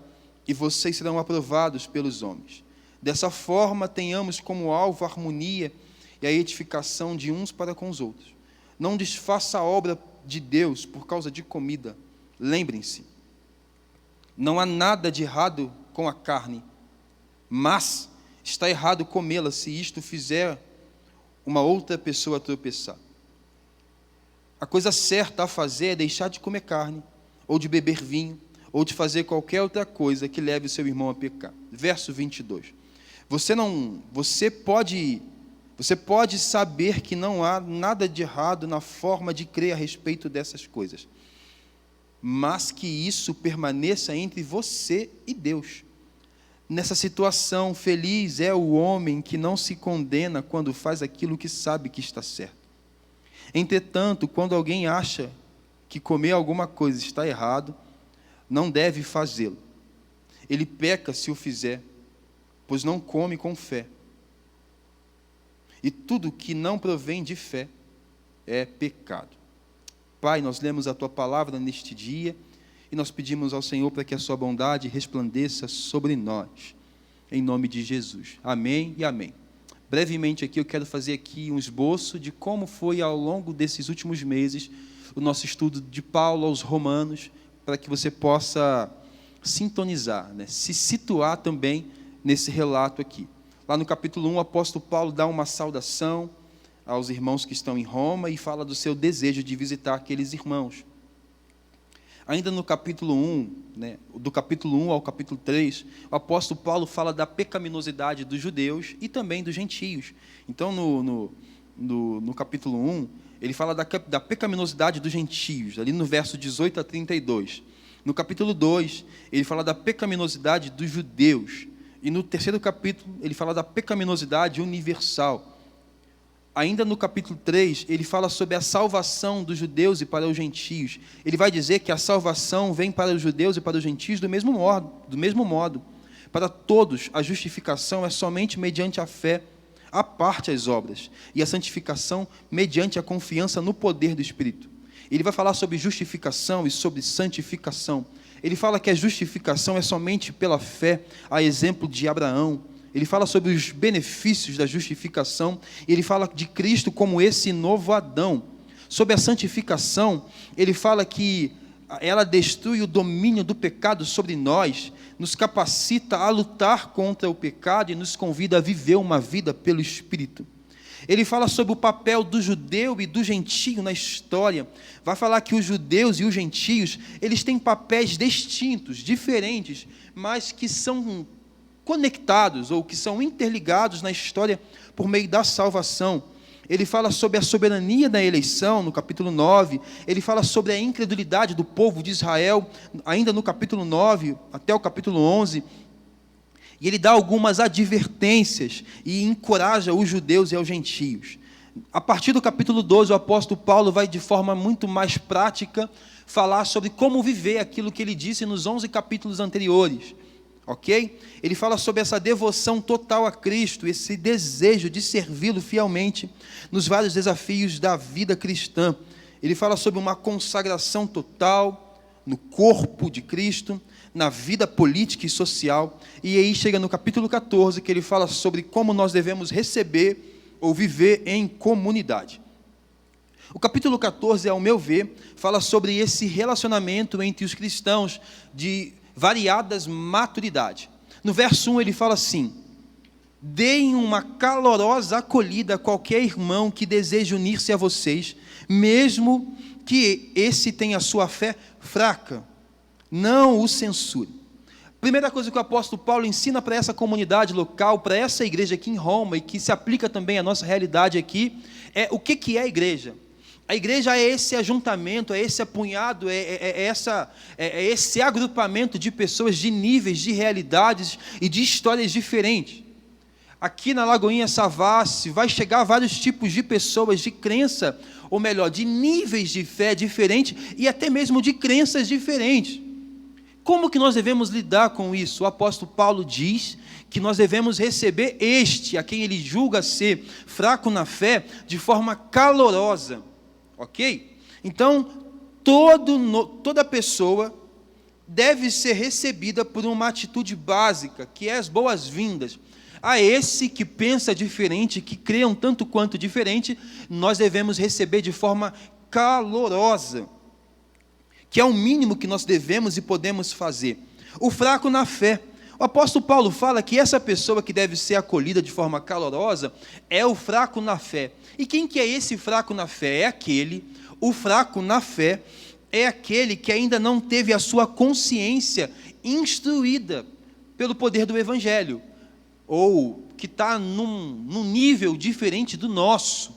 e vocês serão aprovados pelos homens. Dessa forma, tenhamos como alvo a harmonia e a edificação de uns para com os outros. Não desfaça a obra de Deus por causa de comida. Lembrem-se, não há nada de errado com a carne, mas está errado comê-la se isto fizer uma outra pessoa tropeçar. A coisa certa a fazer é deixar de comer carne, ou de beber vinho, ou de fazer qualquer outra coisa que leve o seu irmão a pecar. Verso 22. Você pode saber que não há nada de errado na forma de crer a respeito dessas coisas, mas que isso permaneça entre você e Deus. Nessa situação, feliz é o homem que não se condena quando faz aquilo que sabe que está certo. Entretanto, quando alguém acha que comer alguma coisa está errado, não deve fazê-lo. Ele peca se o fizer, pois não come com fé. E tudo que não provém de fé é pecado. Pai, nós lemos a Tua palavra neste dia e nós pedimos ao Senhor para que a Sua bondade resplandeça sobre nós, em nome de Jesus. Amém e amém. Brevemente aqui eu quero fazer aqui um esboço de como foi ao longo desses últimos meses o nosso estudo de Paulo aos Romanos, para que você possa sintonizar, se situar também nesse relato aqui. Lá no capítulo 1, o apóstolo Paulo dá uma saudação aos irmãos que estão em Roma e fala do seu desejo de visitar aqueles irmãos. Ainda no capítulo 1, do capítulo 1 ao capítulo 3, o apóstolo Paulo fala da pecaminosidade dos judeus e também dos gentios. Então, no capítulo 1, ele fala da pecaminosidade dos gentios, ali no verso 18 a 32. No capítulo 2, ele fala da pecaminosidade dos judeus. E no terceiro capítulo, ele fala da pecaminosidade universal. Ainda no capítulo 3, ele fala sobre a salvação dos judeus e para os gentios. Ele vai dizer que a salvação vem para os judeus e para os gentios do mesmo modo. Para todos, a justificação é somente mediante a fé, à parte as obras, e a santificação mediante a confiança no poder do Espírito. Ele vai falar sobre justificação e sobre santificação. Ele fala que a justificação é somente pela fé, a exemplo de Abraão. Ele fala sobre os benefícios da justificação. Ele fala de Cristo como esse novo Adão. Sobre a santificação, ele fala que ela destrui o domínio do pecado sobre nós, nos capacita a lutar contra o pecado e nos convida a viver uma vida pelo Espírito. Ele fala sobre o papel do judeu e do gentio na história. Vai falar que os judeus e os gentios, eles têm papéis distintos, diferentes, mas que são conectados ou que são interligados na história por meio da salvação. Ele fala sobre a soberania da eleição, no capítulo 9. Ele fala sobre a incredulidade do povo de Israel, ainda no capítulo 9, até o capítulo 11. E ele dá algumas advertências e encoraja os judeus e os gentios. A partir do capítulo 12, o apóstolo Paulo vai, de forma muito mais prática, falar sobre como viver aquilo que ele disse nos 11 capítulos anteriores. Ok? Ele fala sobre essa devoção total a Cristo, esse desejo de servi-lo fielmente nos vários desafios da vida cristã. Ele fala sobre uma consagração total no corpo de Cristo, na vida política e social. E aí chega no capítulo 14, que ele fala sobre como nós devemos receber ou viver em comunidade. O capítulo 14, ao meu ver, fala sobre esse relacionamento entre os cristãos de variadas maturidade. No verso 1 ele fala assim: deem uma calorosa acolhida a qualquer irmão que deseje unir-se a vocês, mesmo que esse tenha a sua fé fraca, não o censure. Primeira coisa que o apóstolo Paulo ensina para essa comunidade local, para essa igreja aqui em Roma, e que se aplica também à nossa realidade aqui, é o que é a igreja. A igreja é esse ajuntamento, é esse apunhado, é esse agrupamento de pessoas de níveis, de realidades e de histórias diferentes. Aqui na Lagoinha Savassi vai chegar vários tipos de pessoas de crença, ou melhor, de níveis de fé diferentes e até mesmo de crenças diferentes. Como que nós devemos lidar com isso? O apóstolo Paulo diz que nós devemos receber a quem ele julga ser fraco na fé, de forma calorosa. Ok? Então, toda pessoa deve ser recebida por uma atitude básica, que é as boas-vindas. A esse que pensa diferente, que crê um tanto quanto diferente, nós devemos receber de forma calorosa, que é o mínimo que nós devemos e podemos fazer. O fraco na fé. O apóstolo Paulo fala que essa pessoa que deve ser acolhida de forma calorosa é o fraco na fé. E quem que é esse fraco na fé? O fraco na fé é aquele que ainda não teve a sua consciência instruída pelo poder do Evangelho, ou que está num nível diferente do nosso,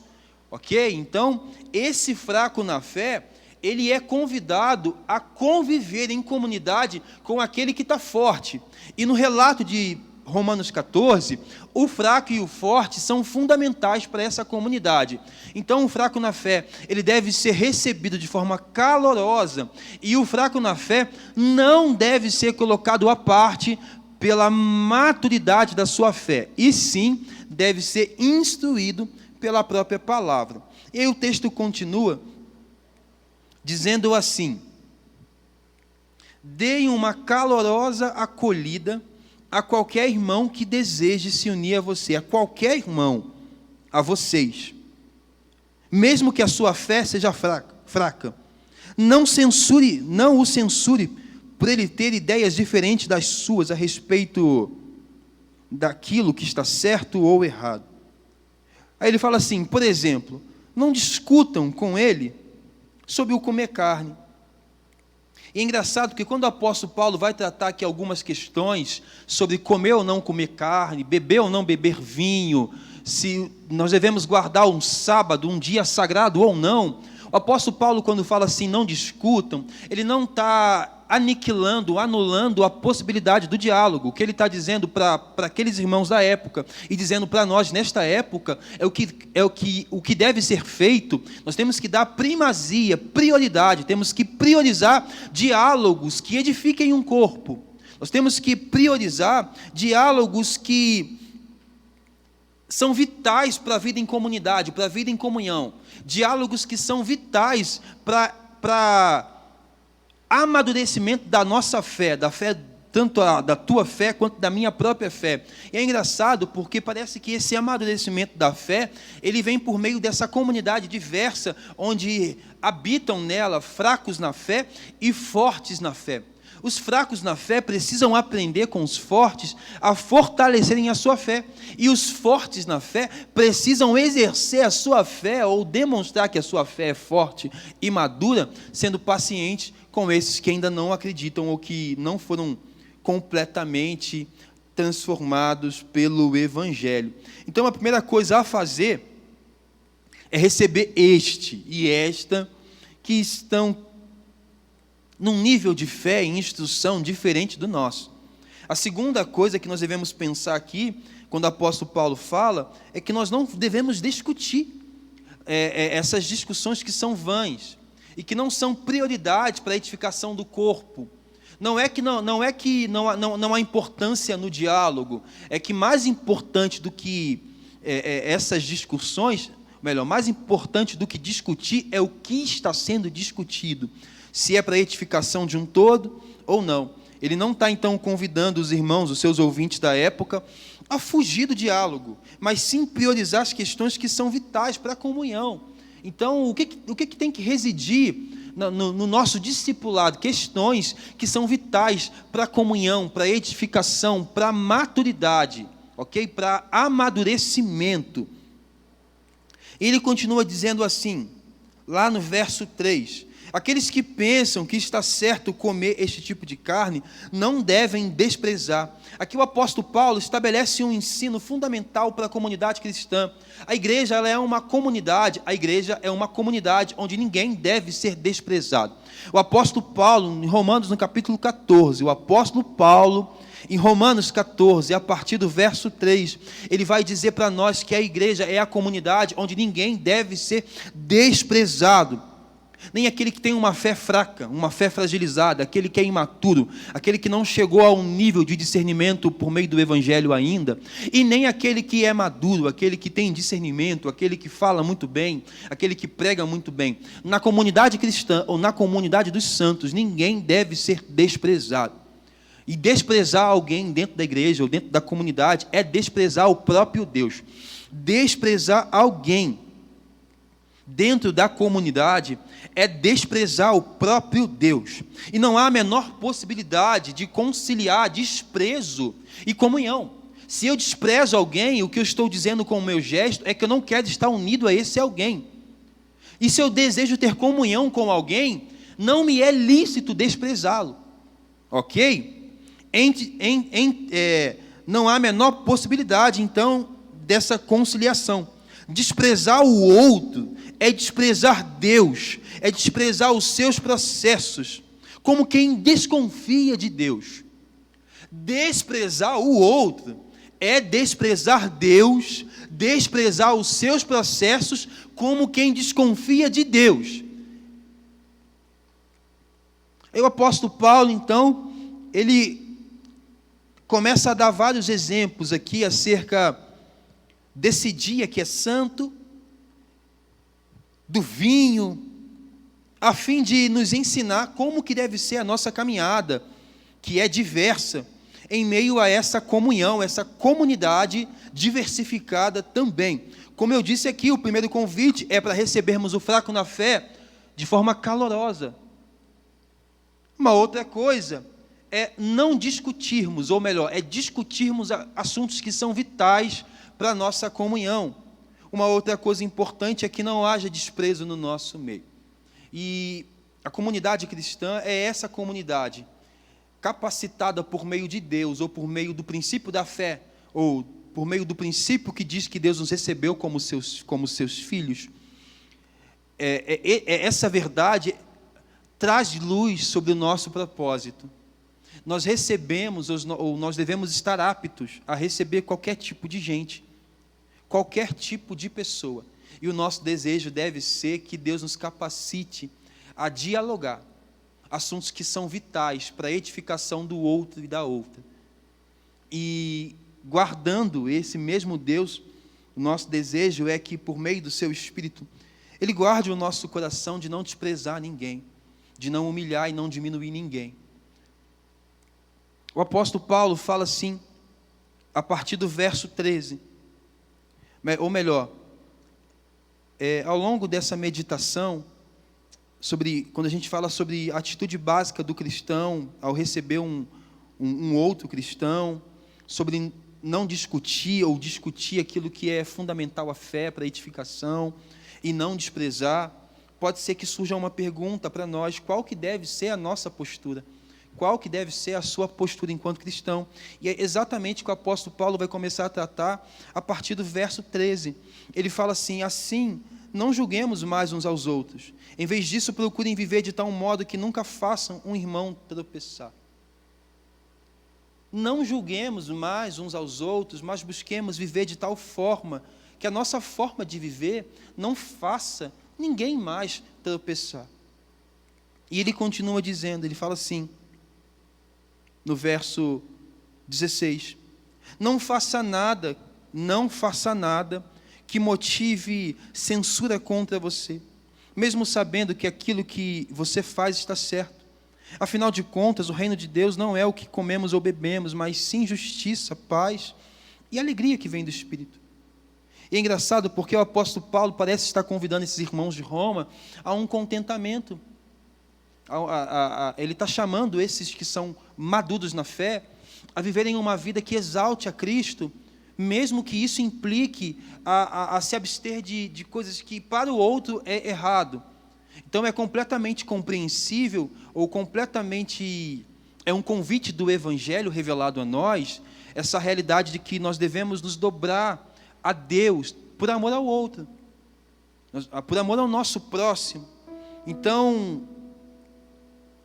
ok? Então, esse fraco na fé, ele é convidado a conviver em comunidade com aquele que está forte. E no relato de Romanos 14, o fraco e o forte são fundamentais para essa comunidade. Então, o fraco na fé, ele deve ser recebido de forma calorosa, e o fraco na fé não deve ser colocado à parte pela maturidade da sua fé, e sim deve ser instruído pela própria palavra. E aí o texto continua dizendo assim: deem uma calorosa acolhida a qualquer irmão que deseje se unir a você, a qualquer irmão, a vocês, mesmo que a sua fé seja fraca. Não o censure por ele ter ideias diferentes das suas a respeito daquilo que está certo ou errado. Aí ele fala assim, por exemplo, não discutam com ele sobre o comer carne. E é engraçado que quando o apóstolo Paulo vai tratar aqui algumas questões sobre comer ou não comer carne, beber ou não beber vinho, se nós devemos guardar um sábado, um dia sagrado ou não, o apóstolo Paulo, quando fala assim, não discutam, ele não está aniquilando, anulando a possibilidade do diálogo. O que ele está dizendo para aqueles irmãos da época e dizendo para nós nesta época o que deve ser feito. Nós temos que dar primazia, prioridade, temos que priorizar diálogos que edifiquem um corpo. Nós temos que priorizar diálogos que são vitais para a vida em comunidade, para a vida em comunhão. Diálogos que são vitais para amadurecimento da nossa fé, da fé, tanto da tua fé quanto da minha própria fé. E é engraçado porque parece que esse amadurecimento da fé, ele vem por meio dessa comunidade diversa, onde habitam nela fracos na fé e fortes na fé. Os fracos na fé precisam aprender com os fortes a fortalecerem a sua fé. E os fortes na fé precisam exercer a sua fé ou demonstrar que a sua fé é forte e madura, sendo pacientes com esses que ainda não acreditam ou que não foram completamente transformados pelo Evangelho. Então, a primeira coisa a fazer é receber este e esta que estão num nível de fé e instrução diferente do nosso. A segunda coisa que nós devemos pensar aqui, quando o apóstolo Paulo fala, é que nós não devemos discutir essas discussões que são vãs e que não são prioridade para a edificação do corpo. Não é que não há importância no diálogo, é que mais importante do que essas discussões, melhor, mais importante do que discutir é o que está sendo discutido. Se é para a edificação de um todo ou não. Ele não está, então, convidando os irmãos, os seus ouvintes da época, a fugir do diálogo, mas sim priorizar as questões que são vitais para a comunhão. Então, o que tem que residir no nosso discipulado? Questões que são vitais para a comunhão, para a edificação, para a maturidade, ok? Para amadurecimento. Ele continua dizendo assim, lá no verso 3... Aqueles que pensam que está certo comer este tipo de carne, não devem desprezar. Aqui o apóstolo Paulo estabelece um ensino fundamental para a comunidade cristã. A igreja ela é uma comunidade onde ninguém deve ser desprezado. O apóstolo Paulo, em Romanos, no capítulo 14, o apóstolo Paulo, em Romanos 14, a partir do verso 3, ele vai dizer para nós que a igreja é a comunidade onde ninguém deve ser desprezado. Nem aquele que tem uma fé fraca, uma fé fragilizada, aquele que é imaturo, aquele que não chegou a um nível de discernimento por meio do Evangelho ainda, e nem aquele que é maduro, aquele que tem discernimento, aquele que fala muito bem, aquele que prega muito bem. Na comunidade cristã ou na comunidade dos santos, ninguém deve ser desprezado. E desprezar alguém dentro da igreja ou dentro da comunidade é desprezar o próprio Deus. Desprezar alguém dentro da comunidade é desprezar o próprio Deus. E não há a menor possibilidade de conciliar desprezo e comunhão. Se eu desprezo alguém, o que eu estou dizendo com o meu gesto é que eu não quero estar unido a esse alguém. E se eu desejo ter comunhão com alguém, não me é lícito desprezá-lo. Ok? Não há a menor possibilidade, então, dessa conciliação. Desprezar o outro é desprezar Deus, é desprezar os seus processos, como quem desconfia de Deus. Desprezar o outro é desprezar Deus, desprezar os seus processos, como quem desconfia de Deus. E o apóstolo Paulo, então, ele começa a dar vários exemplos aqui acerca desse dia que é santo, do vinho, a fim de nos ensinar como que deve ser a nossa caminhada, que é diversa, em meio a essa comunhão, essa comunidade diversificada também. Como eu disse aqui, o primeiro convite é para recebermos o fraco na fé de forma calorosa. Uma outra coisa é não discutirmos, ou melhor, é discutirmos assuntos que são vitais para a nossa comunhão. Uma outra coisa importante é que não haja desprezo no nosso meio. E a comunidade cristã é essa comunidade capacitada por meio de Deus, ou por meio do princípio da fé, ou por meio do princípio que diz que Deus nos recebeu como seus filhos. Essa verdade traz luz sobre o nosso propósito. Nós recebemos, ou nós devemos estar aptos a receber qualquer tipo de gente, qualquer tipo de pessoa. E o nosso desejo deve ser que Deus nos capacite a dialogar assuntos que são vitais para a edificação do outro e da outra. E guardando esse mesmo Deus, o nosso desejo é que, por meio do seu Espírito, Ele guarde o nosso coração de não desprezar ninguém, de não humilhar e não diminuir ninguém. O apóstolo Paulo fala assim, a partir do verso 13, ou melhor, ao longo dessa meditação, quando a gente fala sobre a atitude básica do cristão ao receber um outro cristão, sobre não discutir ou discutir aquilo que é fundamental à fé, para a edificação, e não desprezar, pode ser que surja uma pergunta para nós, qual que deve ser a nossa postura? Qual que deve ser a sua postura enquanto cristão? E é exatamente o que o apóstolo Paulo vai começar a tratar a partir do verso 13. Ele fala assim, assim, não julguemos mais uns aos outros. Em vez disso, procurem viver de tal modo que nunca façam um irmão tropeçar. Não julguemos mais uns aos outros, mas busquemos viver de tal forma que a nossa forma de viver não faça ninguém mais tropeçar. E ele continua dizendo, ele fala assim, no verso 16, não faça nada que motive censura contra você, mesmo sabendo que aquilo que você faz está certo. Afinal de contas, o reino de Deus não é o que comemos ou bebemos, mas sim justiça, paz e alegria que vem do Espírito. E é engraçado porque o apóstolo Paulo parece estar convidando esses irmãos de Roma a um contentamento. Ele está chamando esses que são maduros na fé a viverem uma vida que exalte a Cristo, mesmo que isso implique a se abster de coisas que para o outro é errado. Então é completamente compreensível, ou completamente é um convite do Evangelho revelado a nós, essa realidade de que nós devemos nos dobrar a Deus por amor ao outro, por amor ao nosso próximo. Então,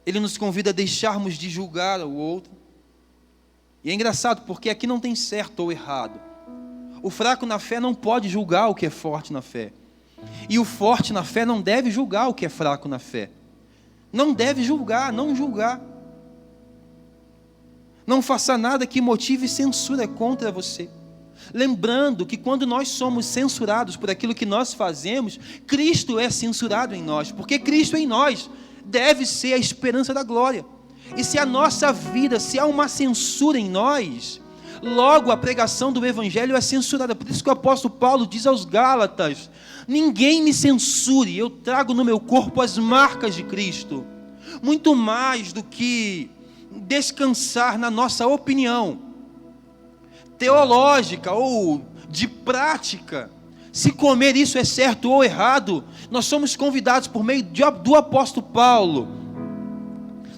Ele nos convida a deixarmos de julgar o outro. E é engraçado porque aqui não tem certo ou errado. O fraco na fé não pode julgar o que é forte na fé. E o forte na fé não deve julgar o que é fraco na fé. Não deve julgar, não julgar. Não faça nada que motive censura contra você. Lembrando que quando nós somos censurados por aquilo que nós fazemos, Cristo é censurado em nós, porque Cristo em nós deve ser a esperança da glória. E se a nossa vida, se há uma censura em nós, logo a pregação do Evangelho é censurada. Por isso que o apóstolo Paulo diz aos Gálatas, ninguém me censure, eu trago no meu corpo as marcas de Cristo. Muito mais do que descansar na nossa opinião teológica ou de prática, se comer isso é certo ou errado, nós somos convidados por meio do apóstolo Paulo,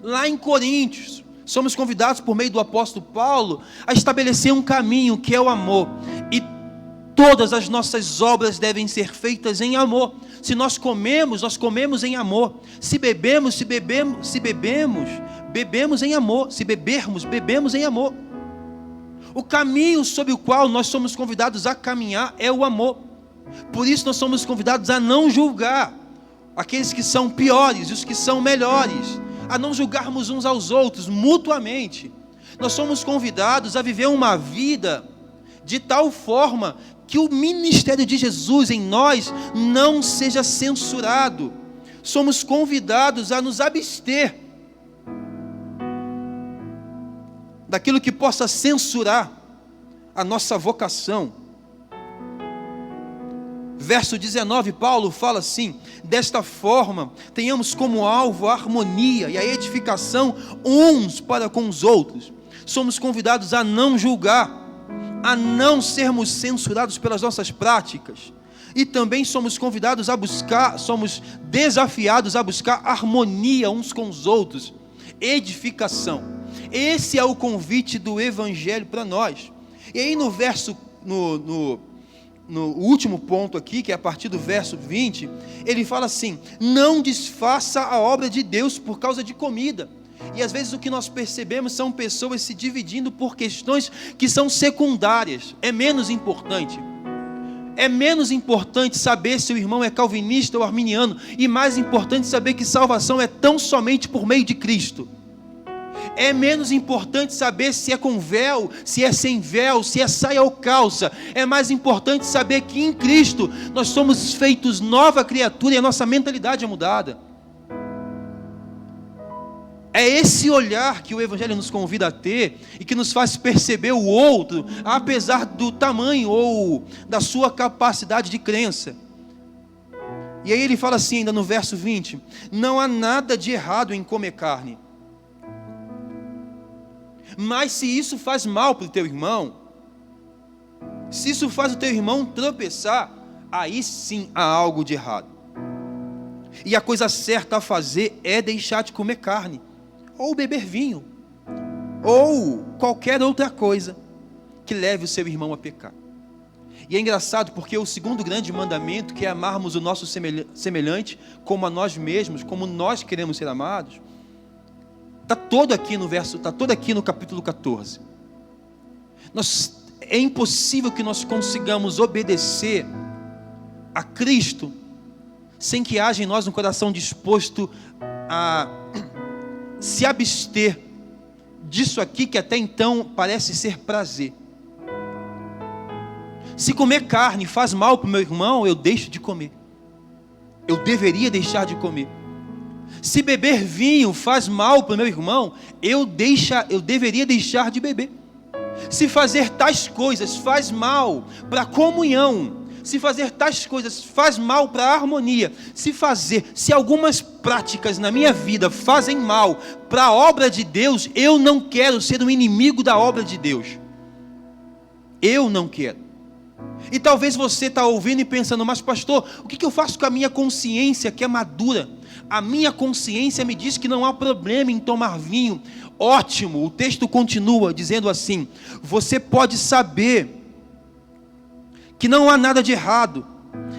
lá em Coríntios, somos convidados por meio do apóstolo Paulo a estabelecer um caminho que é o amor, e todas as nossas obras devem ser feitas em amor. Se nós comemos em amor. Se bebemos em amor. Se bebemos em amor. O caminho sobre o qual nós somos convidados a caminhar é o amor. Por isso nós somos convidados a não julgar aqueles que são piores e os que são melhores, a não julgarmos uns aos outros mutuamente. Nós somos convidados a viver uma vida de tal forma que o ministério de Jesus em nós não seja censurado. Somos convidados a nos abster daquilo que possa censurar a nossa vocação. Verso 19, Paulo fala assim, desta forma, tenhamos como alvo a harmonia e a edificação uns para com os outros. Somos convidados a não julgar, a não sermos censurados pelas nossas práticas. E também somos convidados a buscar, somos desafiados a buscar harmonia uns com os outros, edificação. Esse é o convite do Evangelho para nós. E aí no verso, no no último ponto aqui, que é a partir do verso 20, ele fala assim: não desfaça a obra de Deus por causa de comida. E às vezes o que nós percebemos são pessoas se dividindo por questões que são secundárias. É menos importante. É menos importante saber se o irmão é calvinista ou arminiano, e mais importante saber que salvação é tão somente por meio de Cristo. É menos importante saber se é com véu, se é sem véu, se é saia ou calça. É mais importante saber que em Cristo nós somos feitos nova criatura e a nossa mentalidade é mudada. É esse olhar que o Evangelho nos convida a ter e que nos faz perceber o outro, apesar do tamanho ou da sua capacidade de crença. E aí ele fala assim, ainda no verso 20: não há nada de errado em comer carne. Mas se isso faz mal para o teu irmão, se isso faz o teu irmão tropeçar, aí sim há algo de errado. E a coisa certa a fazer é deixar de comer carne, ou beber vinho, ou qualquer outra coisa que leve o seu irmão a pecar. E é engraçado porque o segundo grande mandamento, que é amarmos o nosso semelhante como a nós mesmos, como nós queremos ser amados, está todo aqui no capítulo 14. É impossível que nós consigamos obedecer a Cristo sem que haja em nós um coração disposto a se abster disso aqui que até então parece ser prazer. Se comer carne faz mal para o meu irmão, eu deixo de comer. Eu deveria deixar de comer. Se beber vinho faz mal para o meu irmão, eu deveria deixar de beber. Se fazer tais coisas faz mal para a comunhão, se fazer tais coisas faz mal para a harmonia, se algumas práticas na minha vida fazem mal para a obra de Deus, eu não quero ser um inimigo da obra de Deus. Eu não quero. E talvez você está ouvindo e pensando: mas pastor, o que eu faço com a minha consciência que é madura? A minha consciência me diz que não há problema em tomar vinho. Ótimo, o texto continua dizendo assim: você pode saber que não há nada de errado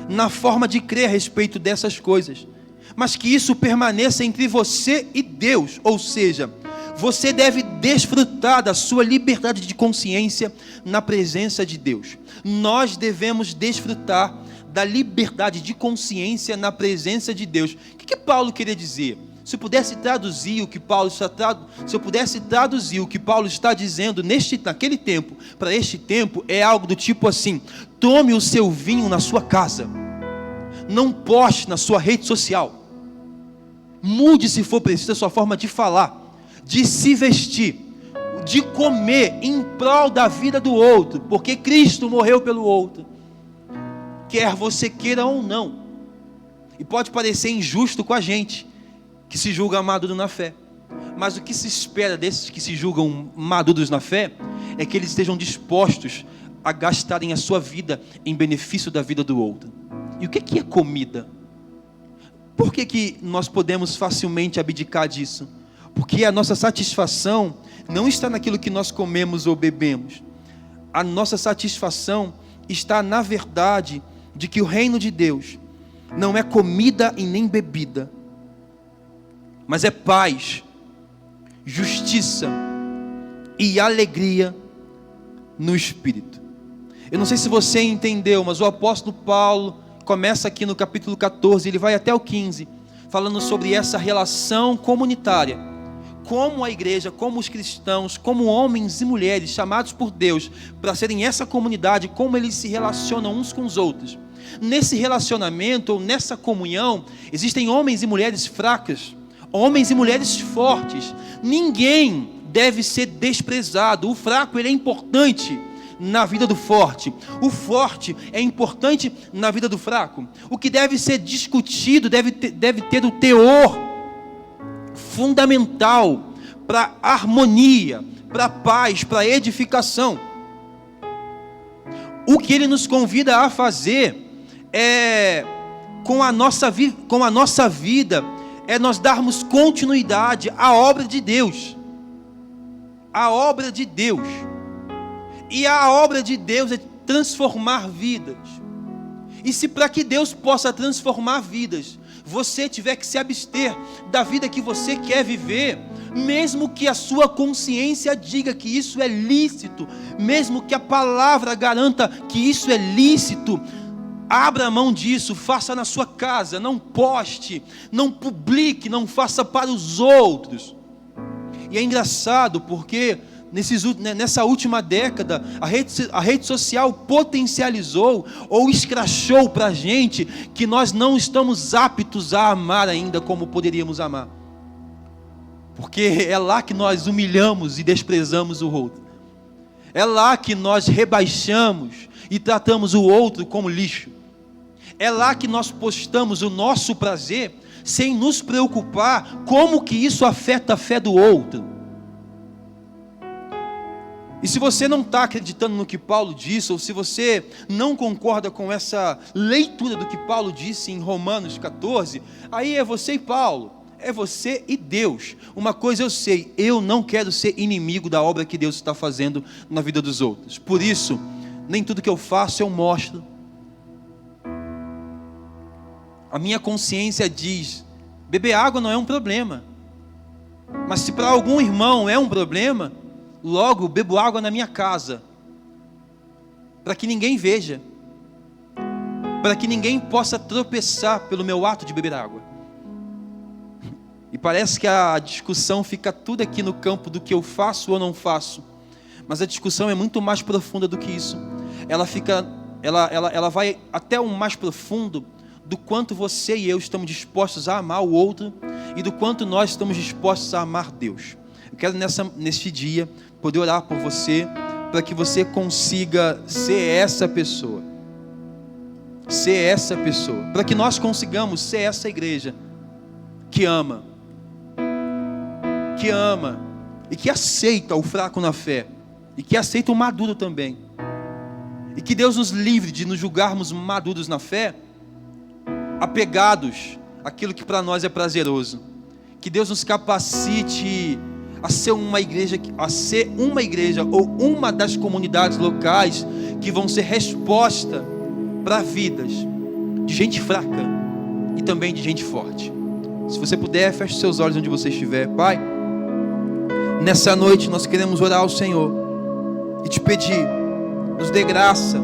na forma de crer a respeito dessas coisas, mas que isso permaneça entre você e Deus. Ou seja, você deve desfrutar da sua liberdade de consciência na presença de Deus. Nós devemos desfrutar da liberdade de consciência na presença de Deus. O que Paulo queria dizer? Se eu pudesse traduzir o que Paulo está dizendo naquele tempo, para este tempo, é algo do tipo assim: tome o seu vinho na sua casa, não poste na sua rede social, mude, se for preciso, a sua forma de falar, de se vestir, de comer em prol da vida do outro, porque Cristo morreu pelo outro, quer você queira ou não. E pode parecer injusto com a gente que se julga maduro na fé, mas o que se espera desses que se julgam maduros na fé é que eles estejam dispostos a gastarem a sua vida em benefício da vida do outro. E o que é comida? Por que nós podemos facilmente abdicar disso? Porque a nossa satisfação não está naquilo que nós comemos ou bebemos. A nossa satisfação está na verdade de que o reino de Deus não é comida e nem bebida, mas é paz, justiça e alegria no Espírito. Eu não sei se você entendeu, mas o apóstolo Paulo começa aqui no capítulo 14, ele vai até o 15, falando sobre essa relação comunitária, como a igreja, como os cristãos, como homens e mulheres chamados por Deus para serem essa comunidade, como eles se relacionam uns com os outros. Nesse relacionamento ou nessa comunhão existem homens e mulheres fracas, homens e mulheres fortes. Ninguém deve ser desprezado. O fraco, ele é importante na vida do forte. O forte é importante na vida do fraco. O que deve ser discutido deve ter o teor fundamental para harmonia, para paz, para edificação. O que ele nos convida a fazer com a nossa vida, é nós darmos continuidade à obra de Deus. A obra de Deus. E a obra de Deus é transformar vidas. E se para que Deus possa transformar vidas, você tiver que se abster da vida que você quer viver, mesmo que a sua consciência diga que isso é lícito, mesmo que a palavra garanta que isso é lícito, abra mão disso, faça na sua casa, não poste, não publique, não faça para os outros. E é engraçado porque nessa última década, a rede social potencializou ou escrachou para a gente que nós não estamos aptos a amar ainda como poderíamos amar. Porque é lá que nós humilhamos e desprezamos o outro. É lá que nós rebaixamos e tratamos o outro como lixo. É lá que nós postamos o nosso prazer sem nos preocupar como que isso afeta a fé do outro. E se você não está acreditando no que Paulo disse, ou se você não concorda com essa leitura do que Paulo disse em Romanos 14, aí é você e Paulo, é você e Deus. Uma coisa eu sei, eu não quero ser inimigo da obra que Deus está fazendo na vida dos outros. Por isso, nem tudo que eu faço eu mostro. A minha consciência diz, beber água não é um problema. Mas se para algum irmão é um problema, logo bebo água na minha casa, para que ninguém veja, para que ninguém possa tropeçar pelo meu ato de beber água. E parece que a discussão fica tudo aqui no campo do que eu faço ou não faço, mas a discussão é muito mais profunda do que isso. Ela vai até o mais profundo do quanto você e eu estamos dispostos a amar o outro e do quanto nós estamos dispostos a amar Deus. Eu quero neste dia poder orar por você, para que você consiga ser essa pessoa. Ser essa pessoa. Para que nós consigamos ser essa igreja que ama e que aceita o fraco na fé e que aceita o maduro também. E que Deus nos livre de nos julgarmos maduros na fé, apegados àquilo que para nós é prazeroso. Que Deus nos capacite a ser uma igreja ou uma das comunidades locais que vão ser resposta para vidas de gente fraca e também de gente forte. Se você puder, feche seus olhos onde você estiver. Pai, nessa noite nós queremos orar ao Senhor e te pedir, nos dê graça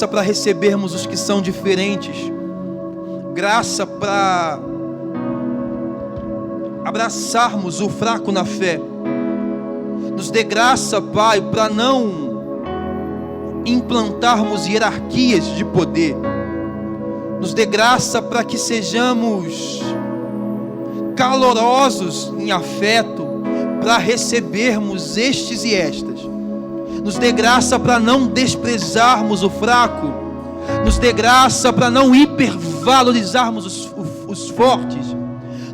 para recebermos os que são diferentes, graça para abraçarmos o fraco na fé. Nos dê graça, Pai, para não implantarmos hierarquias de poder. Nos dê graça para que sejamos calorosos em afeto, para recebermos estes e estas. Nos dê graça para não desprezarmos o fraco. Nos dê graça para não hipervalorizarmos os fortes.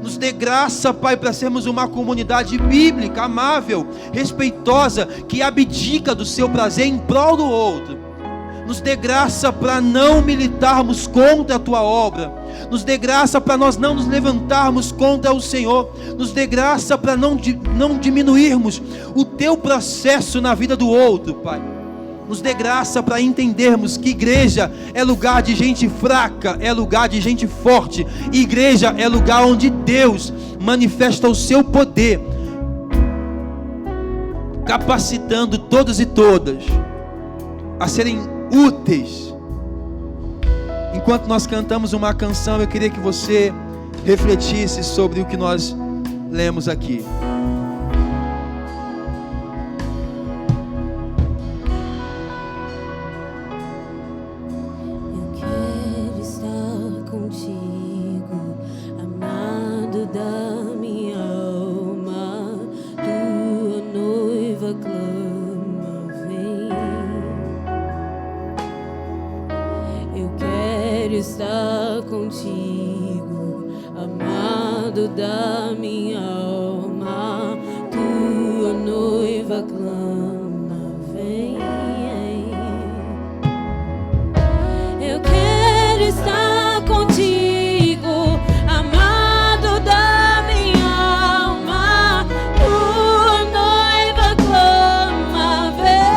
Nos dê graça, Pai, para sermos uma comunidade bíblica, amável, respeitosa, que abdica do seu prazer em prol do outro. Nos dê graça para não militarmos contra a Tua obra. Nos dê graça para nós não nos levantarmos contra o Senhor. Nos dê graça para não diminuirmos o Teu processo na vida do outro, Pai. Nos dê graça para entendermos que igreja é lugar de gente fraca, é lugar de gente forte. Igreja é lugar onde Deus manifesta o seu poder, capacitando todos e todas a serem úteis. Enquanto nós cantamos uma canção, eu queria que você refletisse sobre o que nós lemos aqui. Estar contigo, amado da minha alma, tua noiva clama, vem. Eu quero estar contigo, amado da minha alma, tua noiva clama, vem.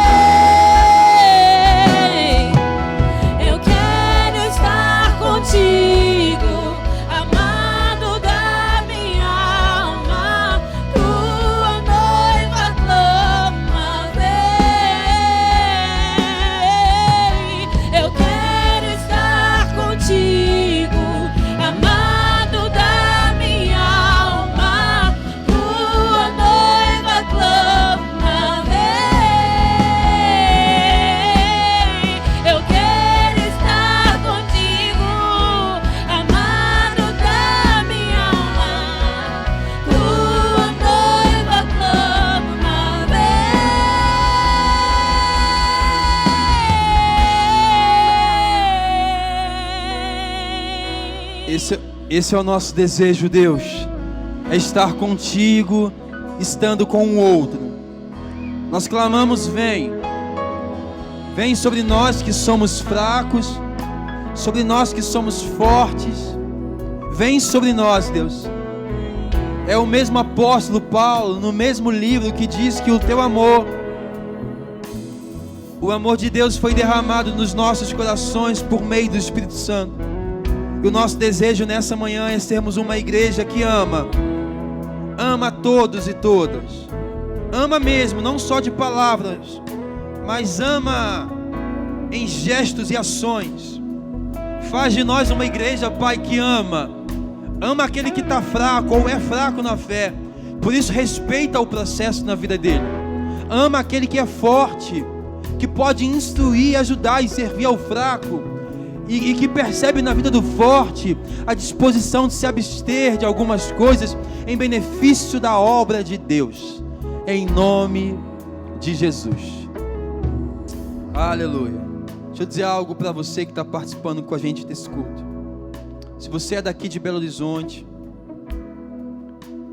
Esse é o nosso desejo, Deus. É estar contigo, estando com o outro. Nós clamamos, vem. Vem sobre nós que somos fracos, sobre nós que somos fortes. Vem sobre nós, Deus. É o mesmo apóstolo Paulo, no mesmo livro, que diz que o teu amor, o amor de Deus foi derramado nos nossos corações por meio do Espírito Santo. E o nosso desejo nessa manhã é sermos uma igreja que ama todos e todas. Ama mesmo, não só de palavras, mas ama em gestos e ações. Faz de nós uma igreja, Pai, que ama aquele que está fraco ou é fraco na fé. Por isso respeita o processo na vida dele. Ama aquele que é forte, que pode instruir, ajudar e servir ao fraco, e que percebe na vida do forte a disposição de se abster de algumas coisas em benefício da obra de Deus, em nome de Jesus. Aleluia. Deixa eu dizer algo para você que está participando com a gente desse culto. Se você é daqui de Belo Horizonte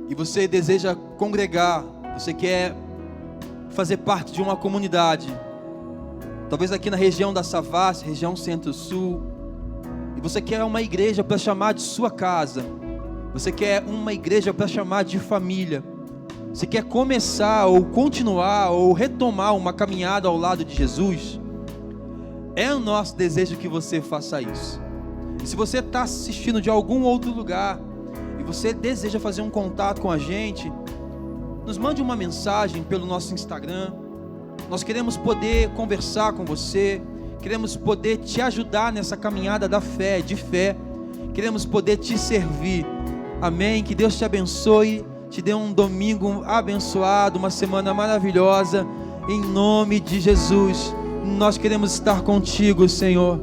e você deseja congregar, você quer fazer parte de uma comunidade, talvez aqui na região da Savassi, região Centro-Sul, e você quer uma igreja para chamar de sua casa, você quer uma igreja para chamar de família, você quer começar ou continuar ou retomar uma caminhada ao lado de Jesus, é o nosso desejo que você faça isso. E se você está assistindo de algum outro lugar e você deseja fazer um contato com a gente, nos mande uma mensagem pelo nosso Instagram. Nós queremos poder conversar com você, queremos poder te ajudar nessa caminhada da fé, de fé, queremos poder te servir. Amém? Que Deus te abençoe, te dê um domingo abençoado, uma semana maravilhosa, em nome de Jesus. Nós queremos estar contigo, Senhor.